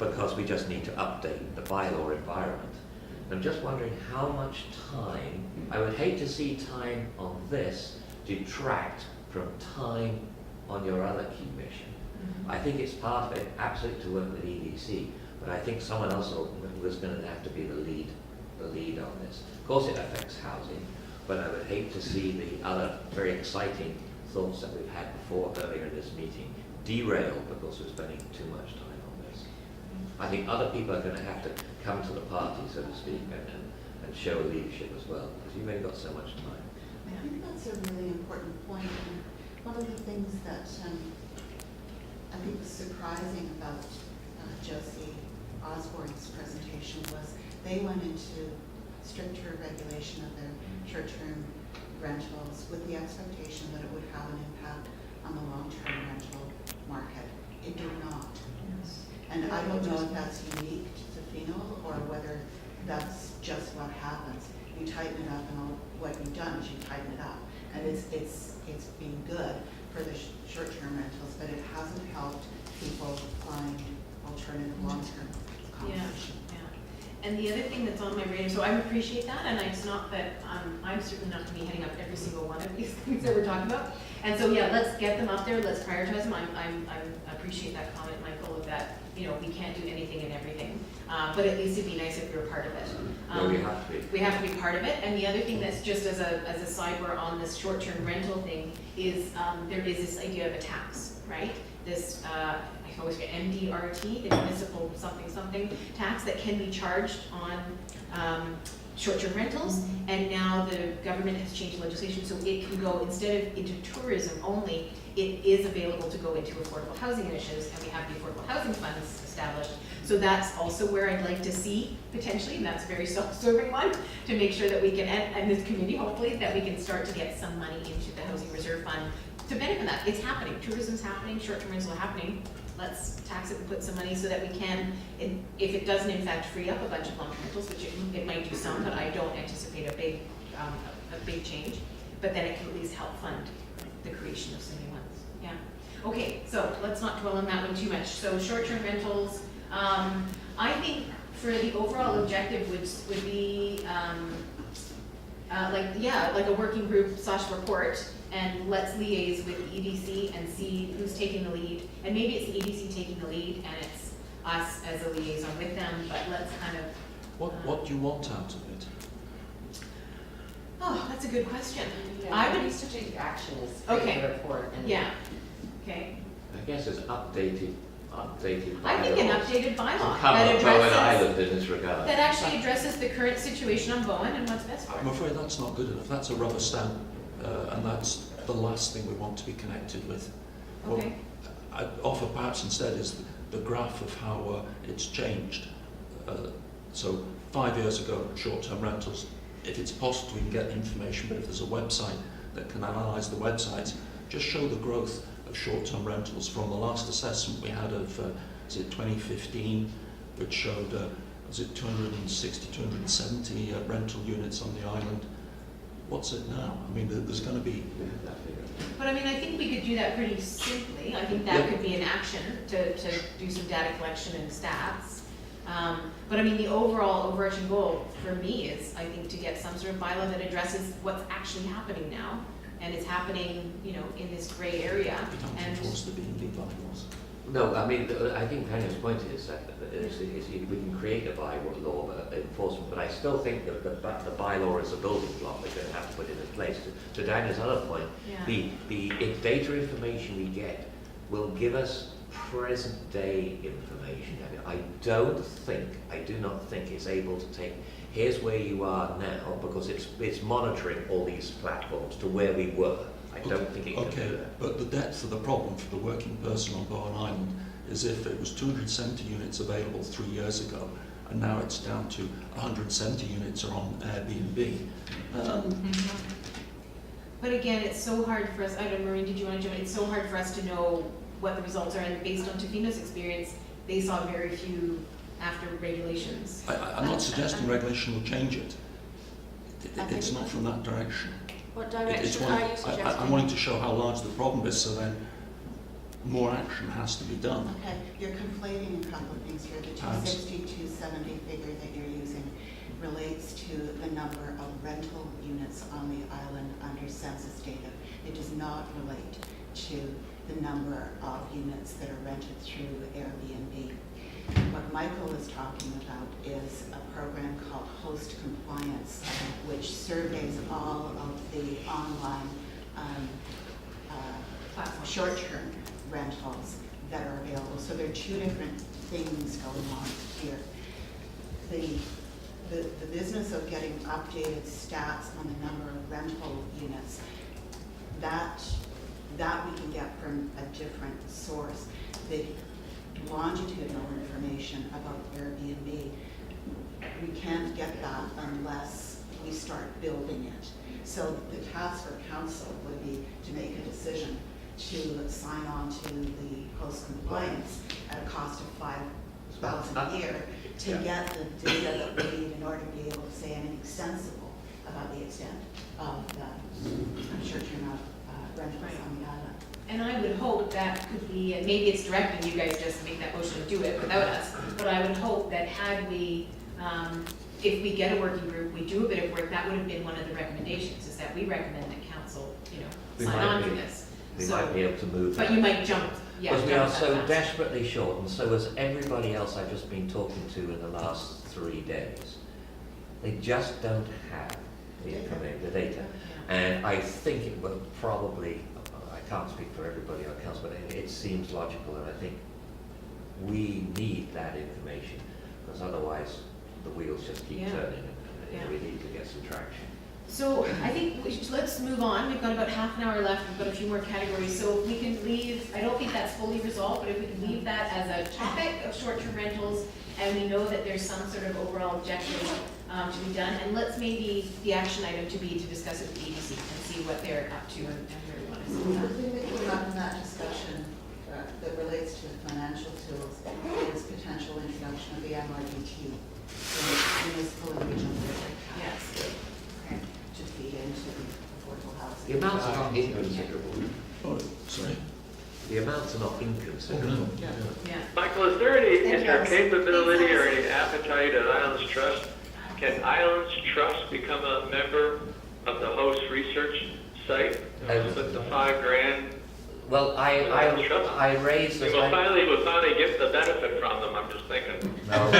because we just need to update the bylaw environment. I'm just wondering how much time, I would hate to see time on this detract from time on your other key mission. I think it's part of it, absolutely, to work with EDC, but I think someone else was going to have to be the lead on this. Of course it affects housing, but I would hate to see the other very exciting thoughts that we've had before earlier in this meeting derail because we're spending too much time on this. I think other people are going to have to come to the party, so to speak, and show leadership as well, because you've only got so much time. I think that's a really important point. And one of the things that I think was surprising about Josie Osborne's presentation was they went into stricter regulation of their short-term rentals with the expectation that it would have an impact on the long-term rental market. It did not. And I don't know if that's unique to Tofino or whether that's just what happens. You tighten it up, and what you've done is you tighten it up. And it's been good for the short-term rentals, but it hasn't helped people find alternative long-term accommodation. And the other thing that's on my radar, so I appreciate that, and it's not that, I'm certainly not gonna be heading up every single one of these things that we're talking about. And so, yeah, let's get them up there, let's prioritize them. I appreciate that comment, Michael, of that, we can't do anything and everything. But at least it'd be nice if we were part of it. No, we have to be. We have to be part of it. And the other thing that's just as a sidebar on this short-term rental thing is, there is this idea of a tax, right? This, I always get MDRT, the municipal something tax that can be charged on short-term rentals. And now the government has changed legislation, so it can go, instead of into tourism only, it is available to go into affordable housing initiatives, and we have the affordable housing funds established. So that's also where I'd like to see potentially, and that's a very self-serving one, to make sure that we can, and this community hopefully, that we can start to get some money into the Housing Reserve Fund to benefit that. It's happening, tourism's happening, short-term rentals are happening. Let's tax it and put some money so that we can, if it doesn't in fact free up a bunch of long-term rentals, which it might do some, but I don't anticipate a big change, but then it can at least help fund the creation of some new ones. Yeah. Okay, so let's not dwell on that one too much. So short-term rentals, I think for the overall objective would be like a working group / report, and let's liaise with the EDC and see who's taking the lead. And maybe it's the EDC taking the lead and it's us as a liaison with them, but let's kind of... What do you want out of it? Oh, that's a good question. Yeah, I would... strategic action is Okay. the report. And Yeah, okay. I guess it's updated I think an bylaws updated to bylaw cover that Bowen addresses, Island in this regard. that actually addresses the current situation on Bowen and what's best for I'm it. afraid that's not good enough. That's a rubber stamp, and that's the last thing we want to be connected with. What Okay. I'd offer perhaps instead is the graph of how it's changed So 5 years ago, short-term rentals, if it's possible, we can get information, but if there's a website that can analyse the websites, just show the growth of short-term rentals from the last assessment we had of, is it 2015, which showed, was it 260, 270 rental units on the island. What's it now? I mean, there's going to be... But I mean, I think we could do that pretty simply. I think that Yeah. could be an action to do some data collection and stats. But I mean, the overall overarching goal for me is, I think, to get some sort of bylaw that addresses what's actually happening now. And it's happening, you know, in this gray area. We don't And enforce the B&B bylaws. No, I mean, I think Tanya's point is that we can create a bylaw enforcement, but I still think that the bylaw is a building block we're going to have to put in place. To Tanya's other point, Yeah. the data information we get will give us present day information. I do not think it's able to take, here's where you are now, because it's monitoring all these platforms to where we were. I don't think it can do that. But the depth of the problem for the working person on Bowen Island is if it was 270 units available 3 years ago, and now it's down to 170 units are on Airbnb. But again, it's so hard for us, I don't know, Maureen, did you want to jump in? It's so hard for us to know what the results are, and based on Tofino's experience, they saw very few after regulations. I'm not suggesting regulation will change it. It's not from that direction. What It's direction one, are you suggesting? I'm wanting to show how large the problem is, so then more action has to be done. Okay, you're conflating a couple of things here. The 260, 270 figure that you're using relates to the number of rental units on the island under census data. It does not relate to the number of units that are rented through Airbnb. What Michael is talking about is a program called Host Compliance, which surveys all of the online short-term rentals that are available. So there are two different things going on here. The business of getting updated stats on the number of rental units, that we can get from a different source. The longitudinal information about Airbnb, we can't get that unless we start building it. So the task for council would be to make a decision to sign on to the host compliance at a cost of $5,000 a year to get the data that we need in order to be able to say anything sensible about the extent of the short-term rentals on the island. And I would hope that could be, and maybe it's direct and you guys just make that motion to do it without us, but I would hope that had we, if we get a working group, we do a bit of work, that would have been one of the recommendations, is that we recommend that council, We sign might on be- to this. We So- might be able to move that. But you might jump, yeah. Because we jump are that so fast. desperately short, and so is everybody else I've just been talking to in the last 3 days. They just don't have the information, the data. And I think it will probably, I can't speak for everybody on council, but it seems logical, and I think we need that information, because otherwise the wheels just keep Yeah. turning, and Yeah. we need to get some traction. So I think let's move on. We've got about half an hour left. We've got a few more categories. So if we can leave, I don't think that's fully resolved, but if we can leave that as a topic of short-term rentals, and we know that there's some sort of overall objective to be done, and let's maybe the action item to be to discuss it with the EDC and see what they're up to and where we want to see The that. thing that came up in that discussion that relates to the financial tools is potential introduction of the MRDT, the municipal and regional district tax, to feed into affordable housing. The amounts are not inconsiderable. Oh, sorry. The amounts are not inconsiderable. Yeah. Michael, is there capability or any appetite at Islands Trust? Can Islands Trust become a member of the host research site? Split the $5,000? Well, I raised this. We'll finally get the benefit from them, I'm just thinking. No.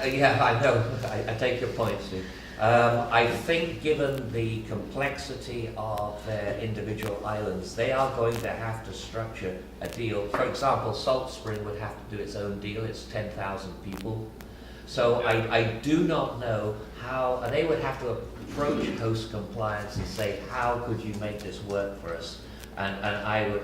Yeah, I know. I take your point, Steve. I think given the complexity of their individual islands, they are going to have to structure a deal. For example, Salt Spring would have to do its own deal. It's 10,000 people. So I do not know how, they would have to approach host compliance and say, how could you make this work for us? And I would,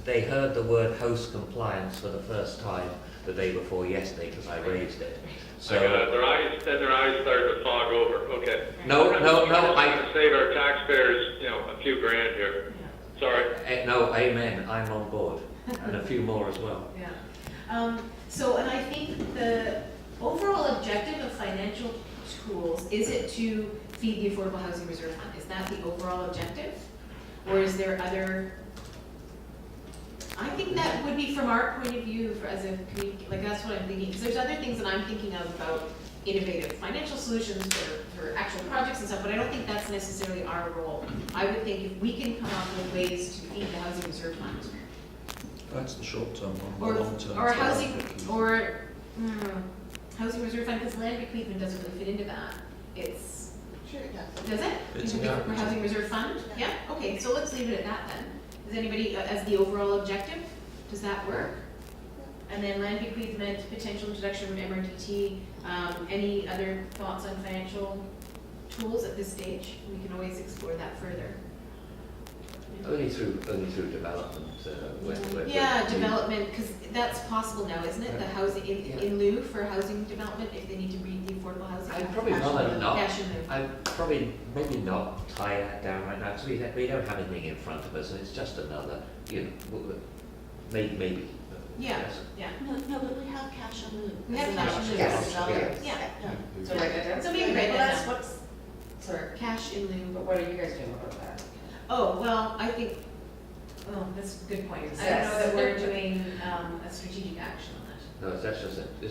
they heard the word host compliance for the first time the day before yesterday because I raised it. So their eyes started to fog over. Okay. no, We're trying to save our taxpayers, a few grand here. Sorry. No, amen. I'm on board, and a few more as well. Yeah. So, and I think the overall objective of financial tools, is it to feed the Affordable Housing Reserve Fund? Is that the overall objective? Or is there other? I think that would be from our point of view as a community, like that's what I'm thinking. Because there's other things that I'm thinking of about innovative financial solutions for actual projects and stuff, but I don't think that's necessarily our role. I would think if we can come up with ways to feed the Housing Reserve Fund. That's the short term one, Or, the long term. or housing, or, Housing Reserve Fund, because land bequeathment doesn't really fit into that. It's, Sure it does. does it? It's Can we a do it for Housing Reserve Fund? Yeah, okay, so let's leave it at that then. Does anybody, as the overall objective, does that work? And then land bequeathment, potential introduction of MRDT, any other thoughts on financial tools at this stage? We can always explore that further. Only through development. Yeah, development, because that's possible now, isn't it? The housing, in lieu for housing development, if they need to read the affordable housing. I'd probably rather not. Cash in lieu. I'd probably maybe not tie that down right now because we don't have anything in front of us, and it's just another, maybe. Yeah, Yes. yeah. No, but we have cash in lieu. We have cash in lieu. Yes. Yeah. So write that down. So maybe write Well, that that's down. what's, sorry, Cash in lieu. but what are you guys doing about that? Oh, well, I think, that's a good point. I don't know Yes. that we're doing a strategic action on that. No, this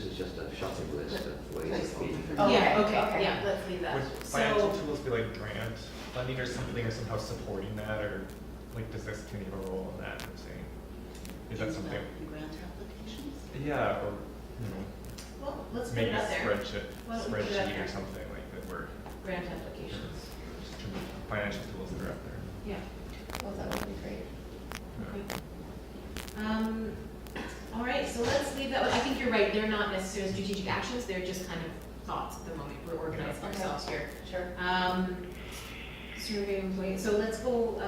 is just a shopping list of ways to feed. Okay, Yeah, okay, okay. yeah, let's leave that. Would financial So, tools be like grant funding or something, or somehow supporting that, or like does this committee have a role in that? I'm saying, is that something? Grant applications? Yeah, or well, let's put maybe it a out there. spreadsheet, Why don't we put it out there? or something like that. Where Grant applications. just in terms of financial tools that are out there. Yeah. Well, that would be great. Okay. All right, so let's leave that, I think you're right, they're not necessarily strategic actions, they're just kind of thoughts at the moment, we're organizing Okay. ourselves here. Sure. Survey employee, so let's go,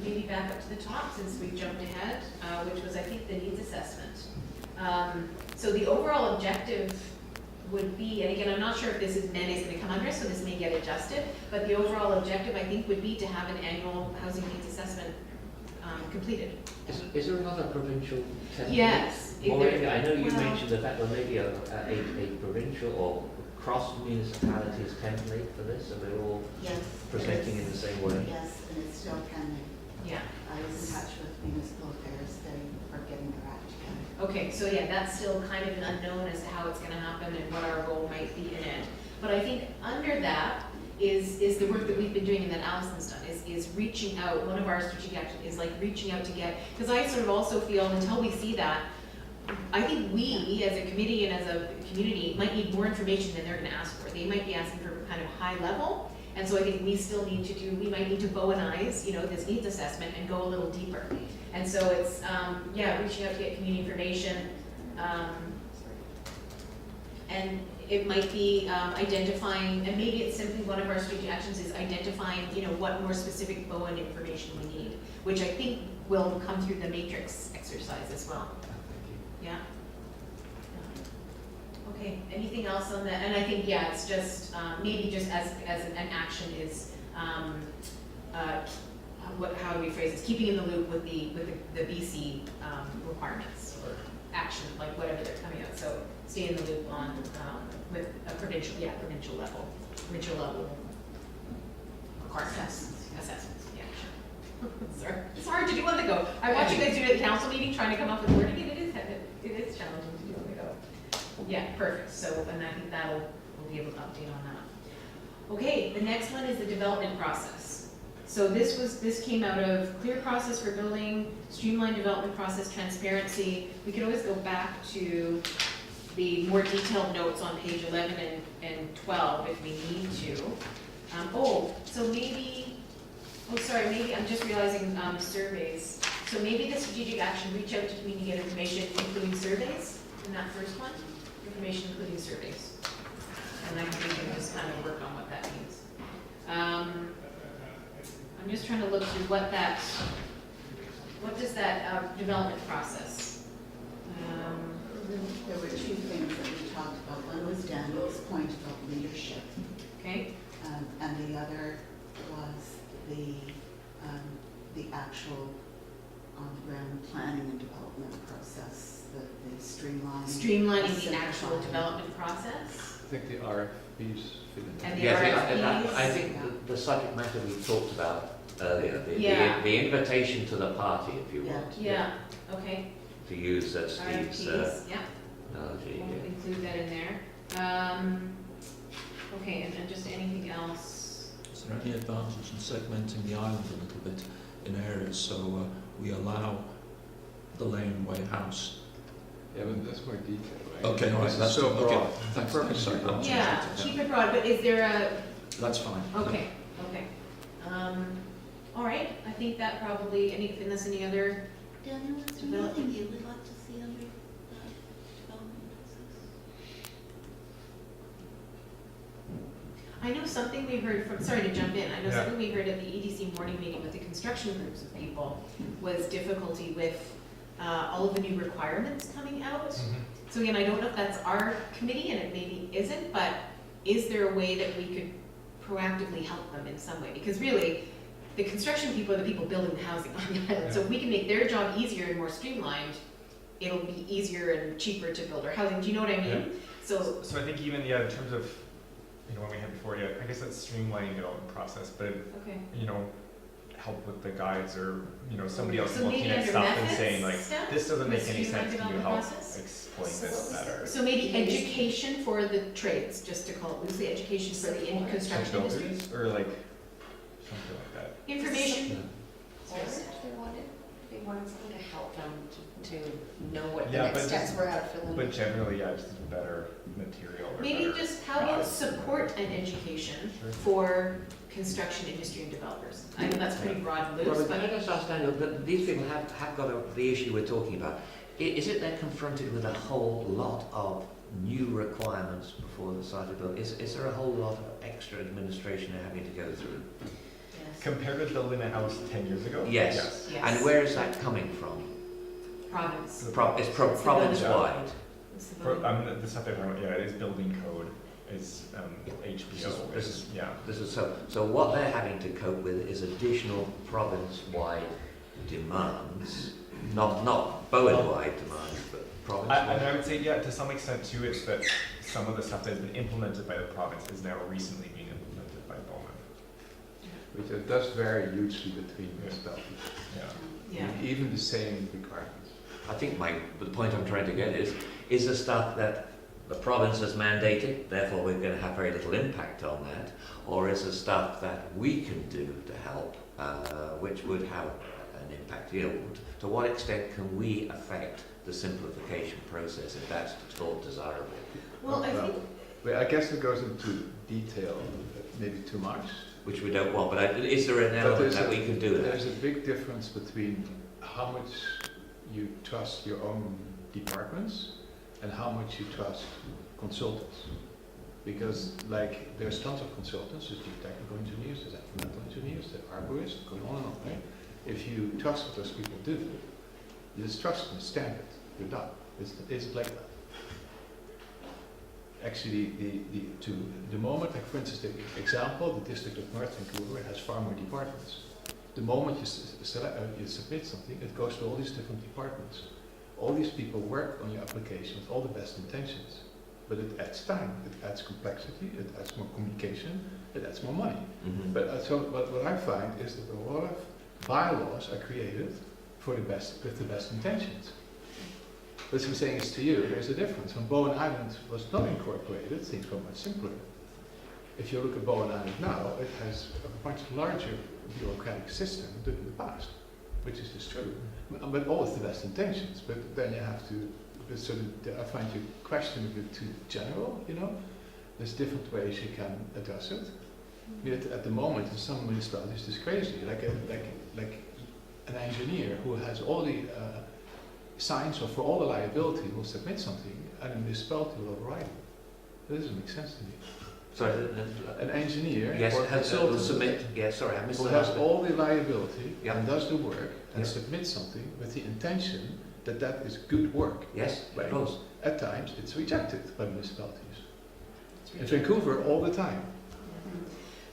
maybe back up to the top since we jumped ahead, which was, I think, the needs assessment. So the overall objective would be, and again, I'm not sure if this is gonna come under, so this may get adjusted, but the overall objective, I think, would be to have an annual housing needs assessment completed. Is there another provincial template? Yes. Maureen, I know you Well- mentioned the fact there may be a provincial or cross municipalities template for this, and they're all Yes. presenting in the same way. Yes, and it's still pending. Yeah. I was in touch with municipal affairs, they are getting their act together. Okay, so yeah, that's still kind of an unknown as to how it's gonna happen and what our role might be in it. But I think under that is the work that we've been doing and that Allison's done, is reaching out. One of our strategic actions is like reaching out to get, because I sort of also feel until we see that, I think we as a committee and as a community might need more information than they're gonna ask for. They might be asking for kind of high level, and so I think we still need to do, we might need to bow and eyes, this needs assessment and go a little deeper. And so it's, reaching out to get community information, and it might be identifying, and maybe it's simply one of our strategic actions is identifying, what more specific Bowen information we need, which I think will come through the matrix exercise as well. Yeah. Okay, anything else on that? And I think, it's just, maybe just as an action is, how do we phrase this? Keeping in the loop with the BC requirements or action, like whatever they're coming out. So stay in the loop on, with a provincial level requirements, assessments, yeah, sure. Sorry, it's hard to do on the go. I watch you guys do it at the council meeting, trying to come up with wording, and it is challenging to do on the go. Yeah, perfect, so, and I think we'll be able to update on that. Okay, the next one is the development process. So this came out of clear process for building, streamlined development process, transparency. We could always go back to the more detailed notes on page 11 and 12 if we need to. Maybe I'm just realizing surveys. So maybe the strategic action, reach out to community, get information, including surveys in that first one, information including surveys. And then we can just kind of work on what that means. I'm just trying to look through what that what does that development process? There were two things that we talked about. One was Daniel's point about leadership, Okay, and the other was the actual on-the-ground planning and development process, the streamlining. streamlining the and actual simplifying. development process? I think the RFPs fit in there. And the Yes, RFPs? I think the subject matter we talked about earlier, Yeah. the invitation to the party, if you Yeah. want, Yeah, okay, to use Steve's RFPs, yeah, analogy. we'll include that in there. Okay, and just anything else? Is there any advantage in segmenting the island a little bit in areas so we allow the laneway house? Yeah, but that's more detailed, right? Okay, all right, This is that's so okay. broad. Thanks. Purpose Sorry, broad. I'll Yeah, change it. keep it broad, but is there a, That's fine. okay, okay. All right, I think that probably, unless any other, Daniel, is there Develop- anything you would like to see under development process? I know something we heard from, sorry to jump in, I know Yeah. something we heard at the EDC morning meeting with the construction groups of people was difficulty with all of the new requirements coming out. So again, I don't know if that's our committee and it maybe isn't, but is there a way that we could proactively help them in some way? Because really, the construction people are the people building the housing on the island. So if we can make their job easier and more streamlined, it'll be easier and cheaper to build our housing. Do you know what I mean? So, So I think even, yeah, in terms of, you know, what we had before, yeah, I guess that's streamlining the development process, but, okay. you know, help with the guides or, you know, somebody else So looking maybe at under stuff and methods saying like, stuff? this doesn't make any Streamline sense, can you development help process? explain this better? So maybe education for the trades, just to call it loosely, education for the construction industry? Builders, or like, something like that. Information, They wanted someone to help them to know what the Yeah, next but steps just- were, how to fill in. But generally, yeah, just better material or maybe better just how about guides. support and education Sure. for construction industry and developers? I know that's pretty broad and loose, Robert, can I but just ask Daniel, that these people have got the issue we're talking about. Is it they're confronted with a whole lot of new requirements before the site is built? Is there a whole lot of extra administration they're having to go through? Compared with building a house 10 years ago? Yes. yes. And where is that coming from? Province. It's province-wide. It's the Pro- building. the stuff they're talking about, yeah, it is building code, is HBO, This is- yeah. This is so what they're having to cope with is additional province-wide demands, not Bowen-wide demands, but And province-wide. I would say, yeah, to some extent too, it's that some of the stuff that has been implemented by the province is now recently being implemented by Bowman. Which it does vary hugely between municipalities. Yeah. Yeah. Even the same requirements. I think the point I'm trying to get is the stuff that the province has mandated, therefore we're going to have very little impact on that, or is the stuff that we can do to help, which would have an impact? You know, to what extent can we affect the simplification process if that's thought desirable? Well, I think, But I guess it goes into detail, maybe too much. Which we don't want, but is there an But element there's that a- we can do that? There's a big difference between how much you trust your own departments and how much you trust consultants. Because like there's tons of consultants, there's geotechnical engineers, there's environmental engineers, there's arborists, going on and on, right? If you trust what those people do, you just trust them, stamp it, you're done. It's like that. Actually, the moment, like for instance, the example, the district of North Vancouver, it has far more departments. The moment you submit something, it goes to all these different departments. All these people work on your application with all the best intentions, but it adds time, it adds complexity, it adds more communication, it adds more money. Mhm. But what I find is that a lot of bylaws are created for the best, with the best intentions. What I'm saying is to you, there's a difference. When Bowen Island was not incorporated, things were much simpler. If you look at Bowen Island now, it has a much larger bureaucratic system than in the past, which is just true. But all with the best intentions. But then you have to, I find your question a bit too general, you know? There's different ways you can address it. I mean, at the moment, in some municipalities, it's crazy. Like an engineer who has all the signs or for all the liability will submit something, and a municipality will override it. That doesn't make sense to me. Sorry, An engineer yes, or it has to consultant submit, yeah, sorry, I missed who the has last bit. all the liability Yeah. and does the work and Yeah. submits something with the intention that that is good work. Yes, Right. of course. At times, it's rejected by municipalities. In Vancouver, all the time.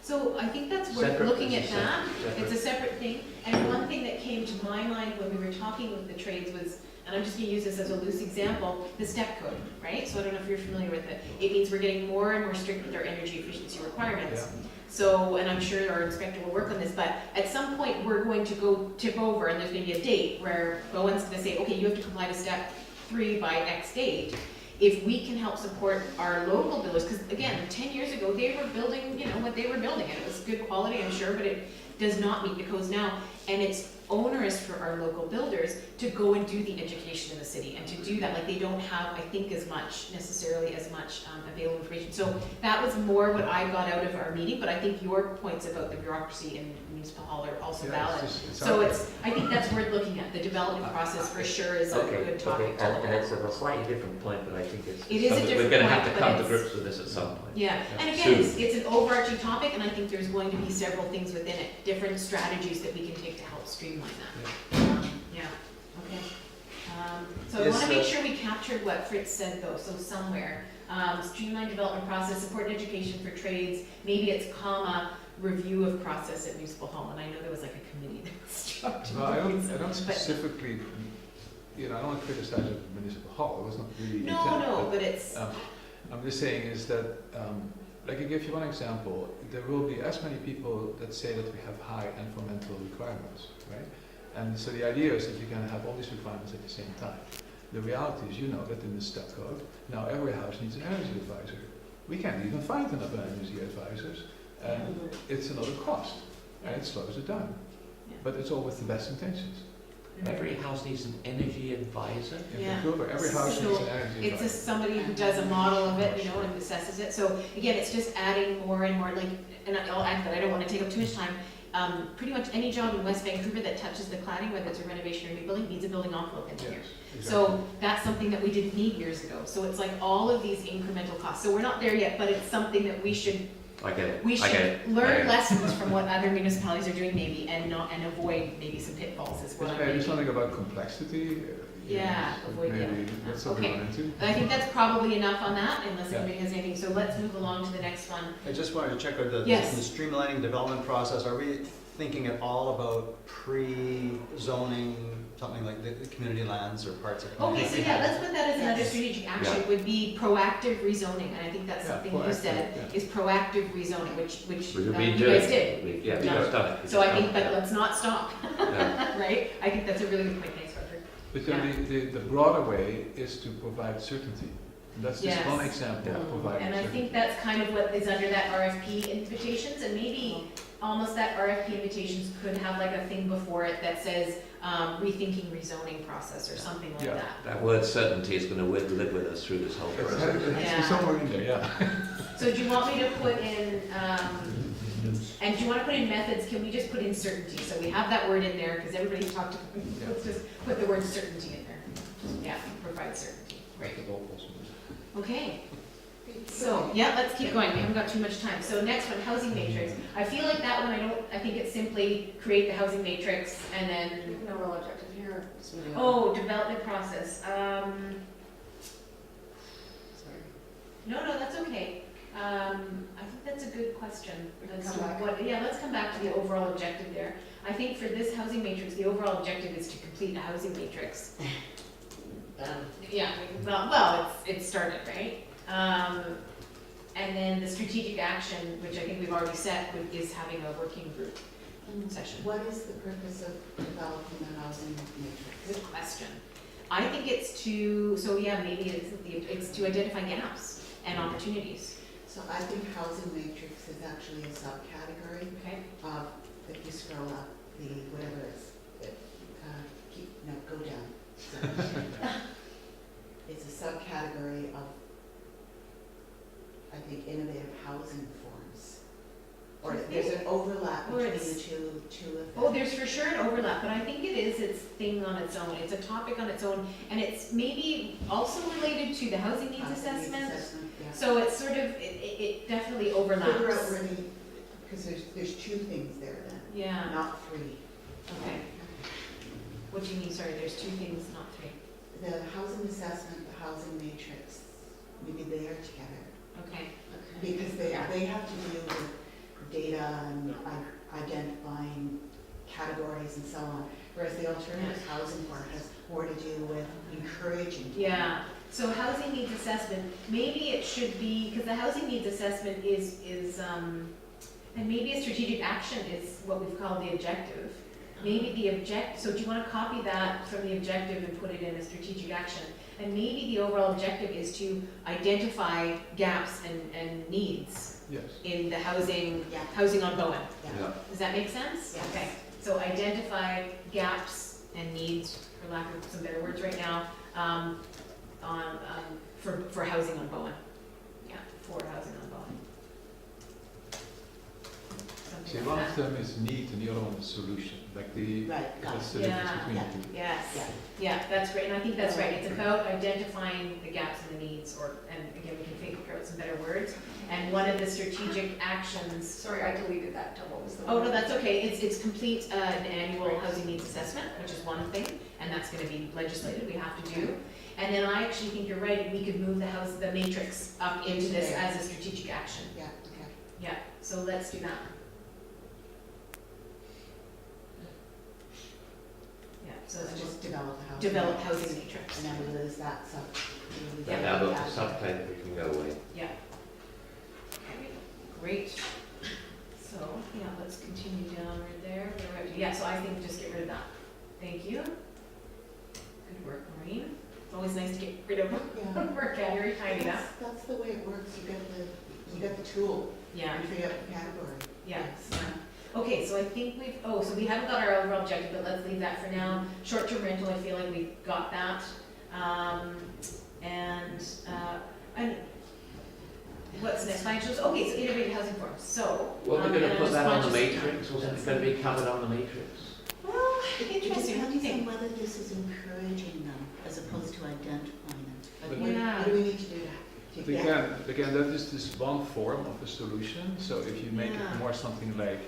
So I think that's worth Separate, looking at it's a that. separate- It's a separate thing. And one thing that came to my mind when we were talking with the trades was, and I'm just gonna use this as a loose example, the step code, right? So I don't know if you're familiar with it. It means we're getting more and more strict with our energy efficiency requirements. So, and I'm sure our inspector will work on this, but at some point, we're going to go tip over, and there's gonna be a date where Bowen's gonna say, okay, you have to comply to step 3 by X date. If we can help support our local builders, because again, 10 years ago, they were building, you know, what they were building, and it was good quality, I'm sure, but it does not meet the codes now. And it's onerous for our local builders to go and do the education in the city, and to do that, like, they don't have, I think, necessarily as much available information. So that was more what I got out of our meeting, but I think your points about the bureaucracy in municipal hall are also Yeah, valid. it's So out it's, I think that's worth looking at. The development process for sure is a Okay, good topic okay, to look and at. it's a slightly different point, but I think it's. It is a something different We're gonna point, have to but come to it's- grips with this at some point. Yeah, and again, Soon. it's an overarching topic, and I think there's going to be several things within it, different strategies that we can take to help streamline that. Yeah, okay. So I Yes, wanna make sure we captured what Fritz said though, so somewhere. Streamline development process, support and education for trades, maybe it's comma, review of process at municipal hall, and I know there was like a committee that was structured. No, I don't But- specifically, you know, I don't want to criticize the municipal hall, it was not really No, intent, no, but it's, I'm just saying is that, like I give you one example, there will be as many people that say that we have high environmental requirements, right? And so the idea is that you're gonna have all these requirements at the same time. The reality is, you know, that in the step code, now every house needs an energy advisor. We can't even find enough energy advisors, and it's another cost, and it slows it down. Yeah. But it's all with the best intentions. Every house needs an energy advisor. In Yeah. Vancouver, every house So needs an energy it's advisor. just somebody who does a model of it, you know, and assesses it. So again, it's just adding more and more, like, and I'll add that, I don't wanna take up too much time. Pretty much any job in West Vancouver that touches the cladding, whether it's a renovation or rebuilding, needs a building envelope engineer. Yes, So that's something that we didn't need years ago. So it's like all of these incremental costs. So we're not there yet, but it's something that we should, I get it. we I get should it. I get learn it. lessons from what other municipalities are doing maybe, and not, and avoid maybe some pitfalls as well. It's maybe something about complexity. Yeah, so avoid that. maybe that's what we Okay. run into. I think that's probably enough on that, unless Yeah. anybody has anything. So let's move along to the next one. I just wanted to check out the Yes. the streamlining development process. Are we thinking at all about pre-zoning, something like the community lands or parts of community? Okay, so yeah, let's put that as another Yes. strategic action, would be proactive rezoning, and I think that's Yeah, something you proactive, said, yeah. is proactive rezoning, which We've you been doing guys did. Yeah, we Done. just done it. So I think, but let's not stop, Yeah. right? I think that's a really good point, thanks, Roger. But then the broader way is to provide certainty. And that's just Yes. one example of providing And I certainty. think that's kind of what is under that RFP invitations, and maybe almost that RFP invitations could have like a thing before it that says, rethinking rezoning process or something like Yeah. that. That word certainty is gonna live with us through this whole It process. has to be Yeah. somewhere in there, yeah. So do you want me to put in, and do you want to put in methods, can we just put in certainty? So we have that word in there, because everybody talked, let's just put the word certainty in there. Yeah, provide certainty, great. Okay. So, yeah, let's keep going, we haven't got too much time. So next one, housing matrix. I feel like that one, I think it's simply create the housing matrix and then, No real objective here, just moving on. oh, development process. Sorry. No, that's okay. I think that's a good question. We can Let's come back. Yeah, let's come back to the overall objective there. I think for this housing matrix, the overall objective is to complete a housing matrix. Yeah, well, it's started, right? And then the strategic action, which I think we've already set, is having a working group session. What is the purpose of developing a housing matrix? Good question. I think it's maybe it's to identify gaps and opportunities. So I think housing matrix is actually a subcategory Okay. of, if you scroll up, the whatever it's, go down. So, it's a subcategory of, I think, innovative housing forms. Or Okay. there's an overlap Or between it's- the two of them. Oh, there's for sure an overlap, but I think it is its thing on its own. It's a topic on its own, and it's maybe also related to the housing needs assessment. Yeah. So it's sort of, it definitely Figure out overlaps. where the, because there's two things there then, Yeah, not three. okay. What do you mean, sorry, there's two things, not three? The housing assessment, the housing matrix, maybe they are together. Okay, Because they have to do with data and identifying categories and so on. Whereas the alternative housing part has more to do with encouraging. yeah. So housing needs assessment, maybe it should be, because the housing needs assessment is, and maybe a strategic action is what we've called the objective. Maybe the so do you want to copy that from the objective and put it in a strategic action? And maybe the overall objective is to identify gaps and needs Yes. in the housing, Yeah. housing on Bowen. Yeah. Does that make sense? Yes. Okay, so identify gaps and needs, for lack of some better words right now, for housing on Bowen. Yeah, for housing on Bowen. See, Something one like of that. them is need and the other one is solution, like the, Right, got that's it. the difference Yeah. between Yeah. the two. Yes, Yeah. yeah, that's great, and I think that's right, it's about identifying the gaps and the needs, and again, we can figure out some better words. And one of the strategic actions, Sorry, I deleted that, what was the? oh, no, that's okay, it's complete an annual housing needs assessment, which is one thing, and that's gonna be legislated, we have to do. And then I actually think you're right, we could move the matrix up into this as a strategic action. Yeah, okay. Yeah, so let's do that. Yeah, so So it's it's just just develop a housing. develop matrix. housing matrix. And then we lose that sub. we lose Yeah. that Now that the category. subtitle can go away. Yeah. Okay, great. So, yeah, let's continue down right there. Where we're at. Yeah, so I think just get rid of that. Thank you. Good work, Maureen. It's always nice to get rid of Yeah. work category, tidy that. That's the way it works, you get the tool, Yeah, and figure out the category. yeah. Yes. Okay, so I think so we haven't got our overall objective, but let's leave that for now. Short-term rental, I feel like we've got that. And what's next? Financials, okay, so integrated housing forms, so. Were we and gonna I'm put just that on the conscious- matrix? Wasn't it gonna be covered on the matrix? Well, It interesting, what do you depends on think? whether this is encouraging them as opposed to identifying them. Like, But- what do we need to do to But get? again, that is this one form of a solution, so if you make Yeah. it more something like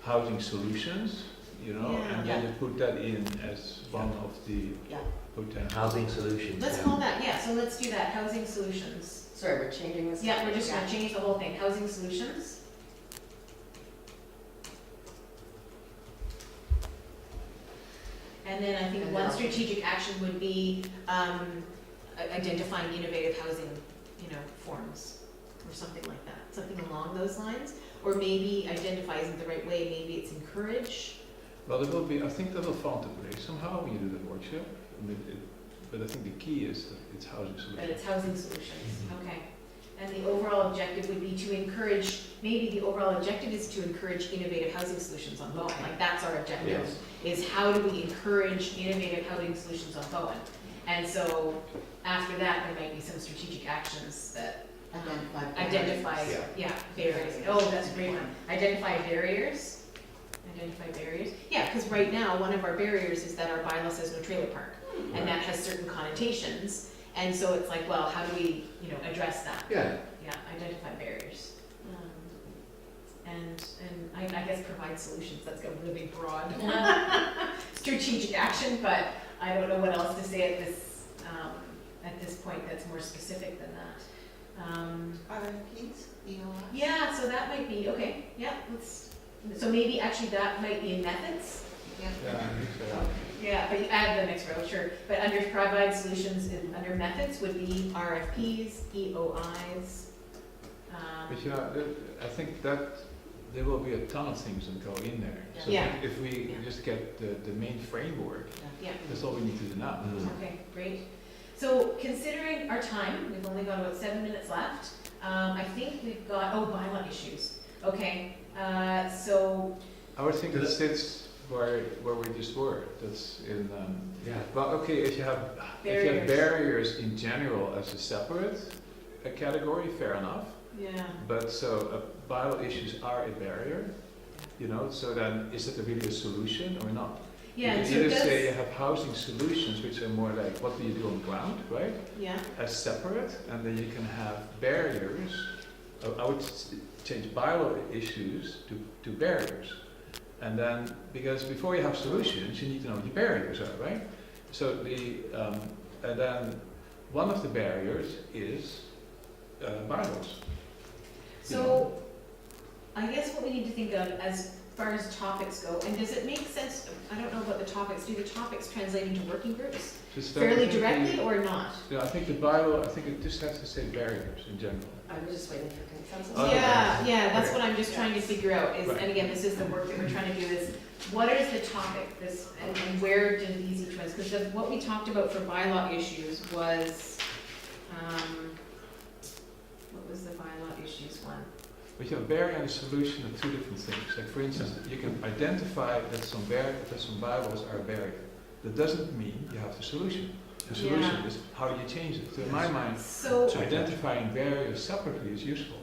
housing solutions, you know, Yeah. and then you put that in as one of the Yeah. potential. Housing solutions. Let's yeah. call that, yeah, so let's do that, housing solutions. Sorry, we're changing this. Yeah, we're just gonna change the whole thing, housing solutions. And then I think And one then- strategic action would be, identifying innovative housing, forms, or something like that, something along those lines. Or maybe identify isn't the right way, maybe it's encourage. Well, it will be, I think that will fall into place somehow when you do the workshop, but I think the key is that it's housing But solutions. it's housing solutions, okay. And the overall objective would be to encourage, maybe the overall objective is to encourage innovative housing solutions on Bowen, like that's our objective. Yes. Is how do we encourage innovative housing solutions on Bowen? And so, after that, there might be some strategic actions that identify, Yeah. barriers. Oh, that's a great one. Identify barriers. Yeah, because right now, one of our barriers is that our bylaw says no trailer park. And that has certain connotations. And so it's like, well, how do we, address that? Yeah, Yeah, identify barriers. And I guess provide solutions, that's got a really broad strategic action, but I don't know what else to say at this point that's more specific than that. RFPs, EOS? Yeah, so that might be, okay, yeah, so maybe actually that might be in methods. Yeah. Yeah, I think so. Yeah, but you add the next row, sure. But under provide solutions, under methods would be RFPs, EOIs. But I think that there will be a ton of things that go in there. So Yeah. if we Yeah. just get the main framework, Yeah, that's all we need to do now. okay, great. So considering our time, we've only got about 7 minutes left. I think we've got, bylaw issues. Okay, so, I would think it sits where we just were, that's in, yeah. well, okay, if you have barriers in general as a separate category, fair enough. yeah, But so bylaw issues are a barrier, You know, so then is it really a solution or not? Yeah, You and can so it either does, say you have housing solutions, which are more like what do you do on the ground, right? yeah, As separate, and then you can have barriers. I would change bylaw issues to barriers. And then, because before you have solutions, you need to know what your barriers are, right? So and then one of the barriers is bylaws. so, I guess what we need to think of as far as topics go, and does it make sense, I don't know about the topics, do the topics translate into working groups Just that fairly I think directly or not? Yeah, I think the bylaw, I think it just has to say barriers in general. I was just waiting for consensus. Oh, Yeah, that's okay. what I'm just trying to figure out, is, Right. and again, this is the work that we're trying to do, is what is the topic, this, and where do these each ones, because what we talked about for bylaw issues was, what was the bylaw issues one? But you have barrier and a solution are two different things. Like for instance, you can identify that some bylaws are a barrier. That doesn't mean you have the solution. The solution Yeah. is how you change it. So in my mind, So, identifying barriers separately is useful.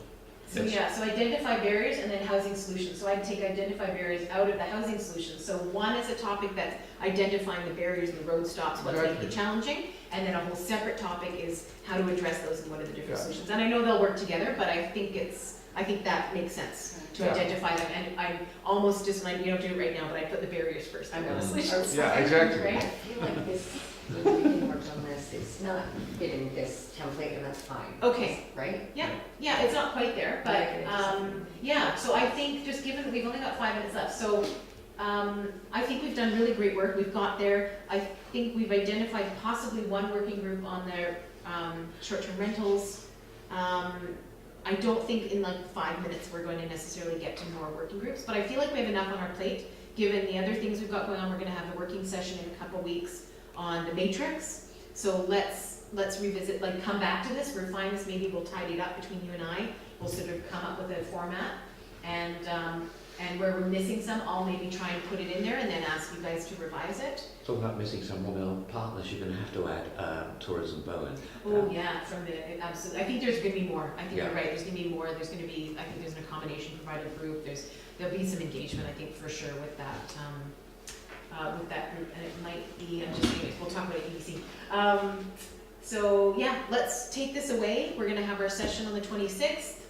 so identify barriers and then housing solutions, so I'd take identify barriers out of the housing solutions. So one is a topic that's identifying the barriers and the road stops, what's making it Exactly. challenging, and then a whole separate topic is how to address those and what are the different Yeah. solutions. And I know they'll work together, but I think that makes sense to Yeah. identify them, and I'm almost just like, we don't do it right now, but I put the barriers first, I want the solutions. Yeah, exactly. I Right? feel like this, when we can work on this, it's not fitting this template, and that's fine. Okay. Right? Yeah, it's not quite there, but, yeah, so I think just given, we've only got 5 minutes left, so, I think we've done really great work, we've got there, I think we've identified possibly one working group on their, short-term rentals. I don't think in like 5 minutes we're going to necessarily get to more working groups, but I feel like we have enough on our plate, given the other things we've got going on. We're gonna have a working session in a couple weeks on the matrix, so let's revisit, like, come back to this, refine this, maybe we'll tidy it up between you and I, we'll sort of come up with a format, and where we're missing some, I'll maybe try and put it in there and then ask you guys to revise it. Talking about missing some of our partners, you're going to have to add Tourism Bowen. Oh, yeah, from the, absolutely, I think there's gonna be more, I think you're Yeah. right, there's gonna be more, there's gonna be, I think there's an accommodation provider group, there'll be some engagement, I think, for sure, with that group, and it might be, I'm just thinking, we'll talk about it at EDC. So, yeah, let's take this away, we're gonna have our session on the 26th,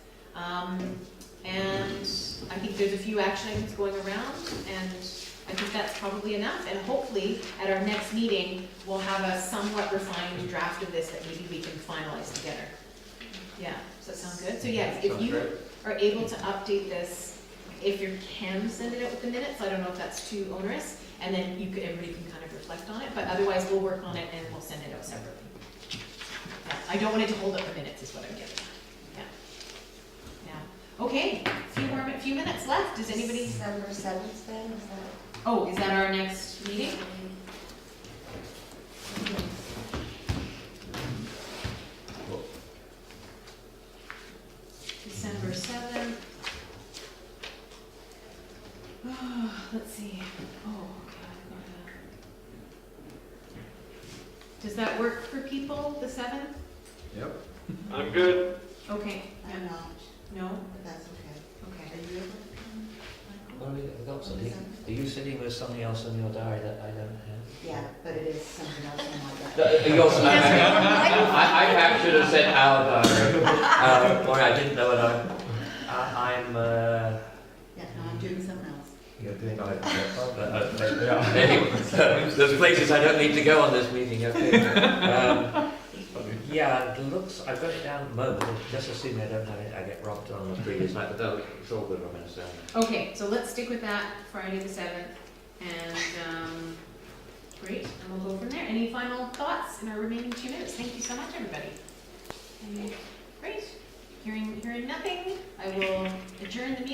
and I think there's a few action items going around, and I think that's probably enough, and hopefully, at our next meeting, we'll have a somewhat refined draft of this that maybe we can finalize together. Yeah, does that sound good? So yeah, if Sounds you great. are able to update this, if you can send it out with the minutes, I don't know if that's too onerous, and then everybody can kind of reflect on it, but otherwise, we'll work on it and we'll send it out separately. Yeah, I don't want it to hold up the minutes, is what I'm getting at. Yeah. Okay, few minutes left, does anybody? December 7th then, is that? Oh, is that our next meeting? December 7th. Let's see. Oh, okay. Does that work for people, the 7th? Yep. I'm good. Okay. I'm not, No? but that's okay. Okay. Are you able to come? Well, we've got something. Are you sitting with something else in your diary that I don't have? Yeah, but it is something else on my No, diary. yours, I perhaps should have said our diary. Or I didn't know what I'm. Yeah, no, I'm doing something else. Yeah, doing all Anyway, there's places I don't need to go on this meeting. Okay. Yeah, it looks. I've got it down at the moment. Just assuming I don't have it, I get robbed on the previous night. But no, it's all good. I'm going to say. Okay, so let's stick with that, Friday the 7th, and, great, and we'll go from there. Any final thoughts in our remaining 2 minutes? Thank you so much, everybody. And, great, hearing nothing, I will adjourn the meeting.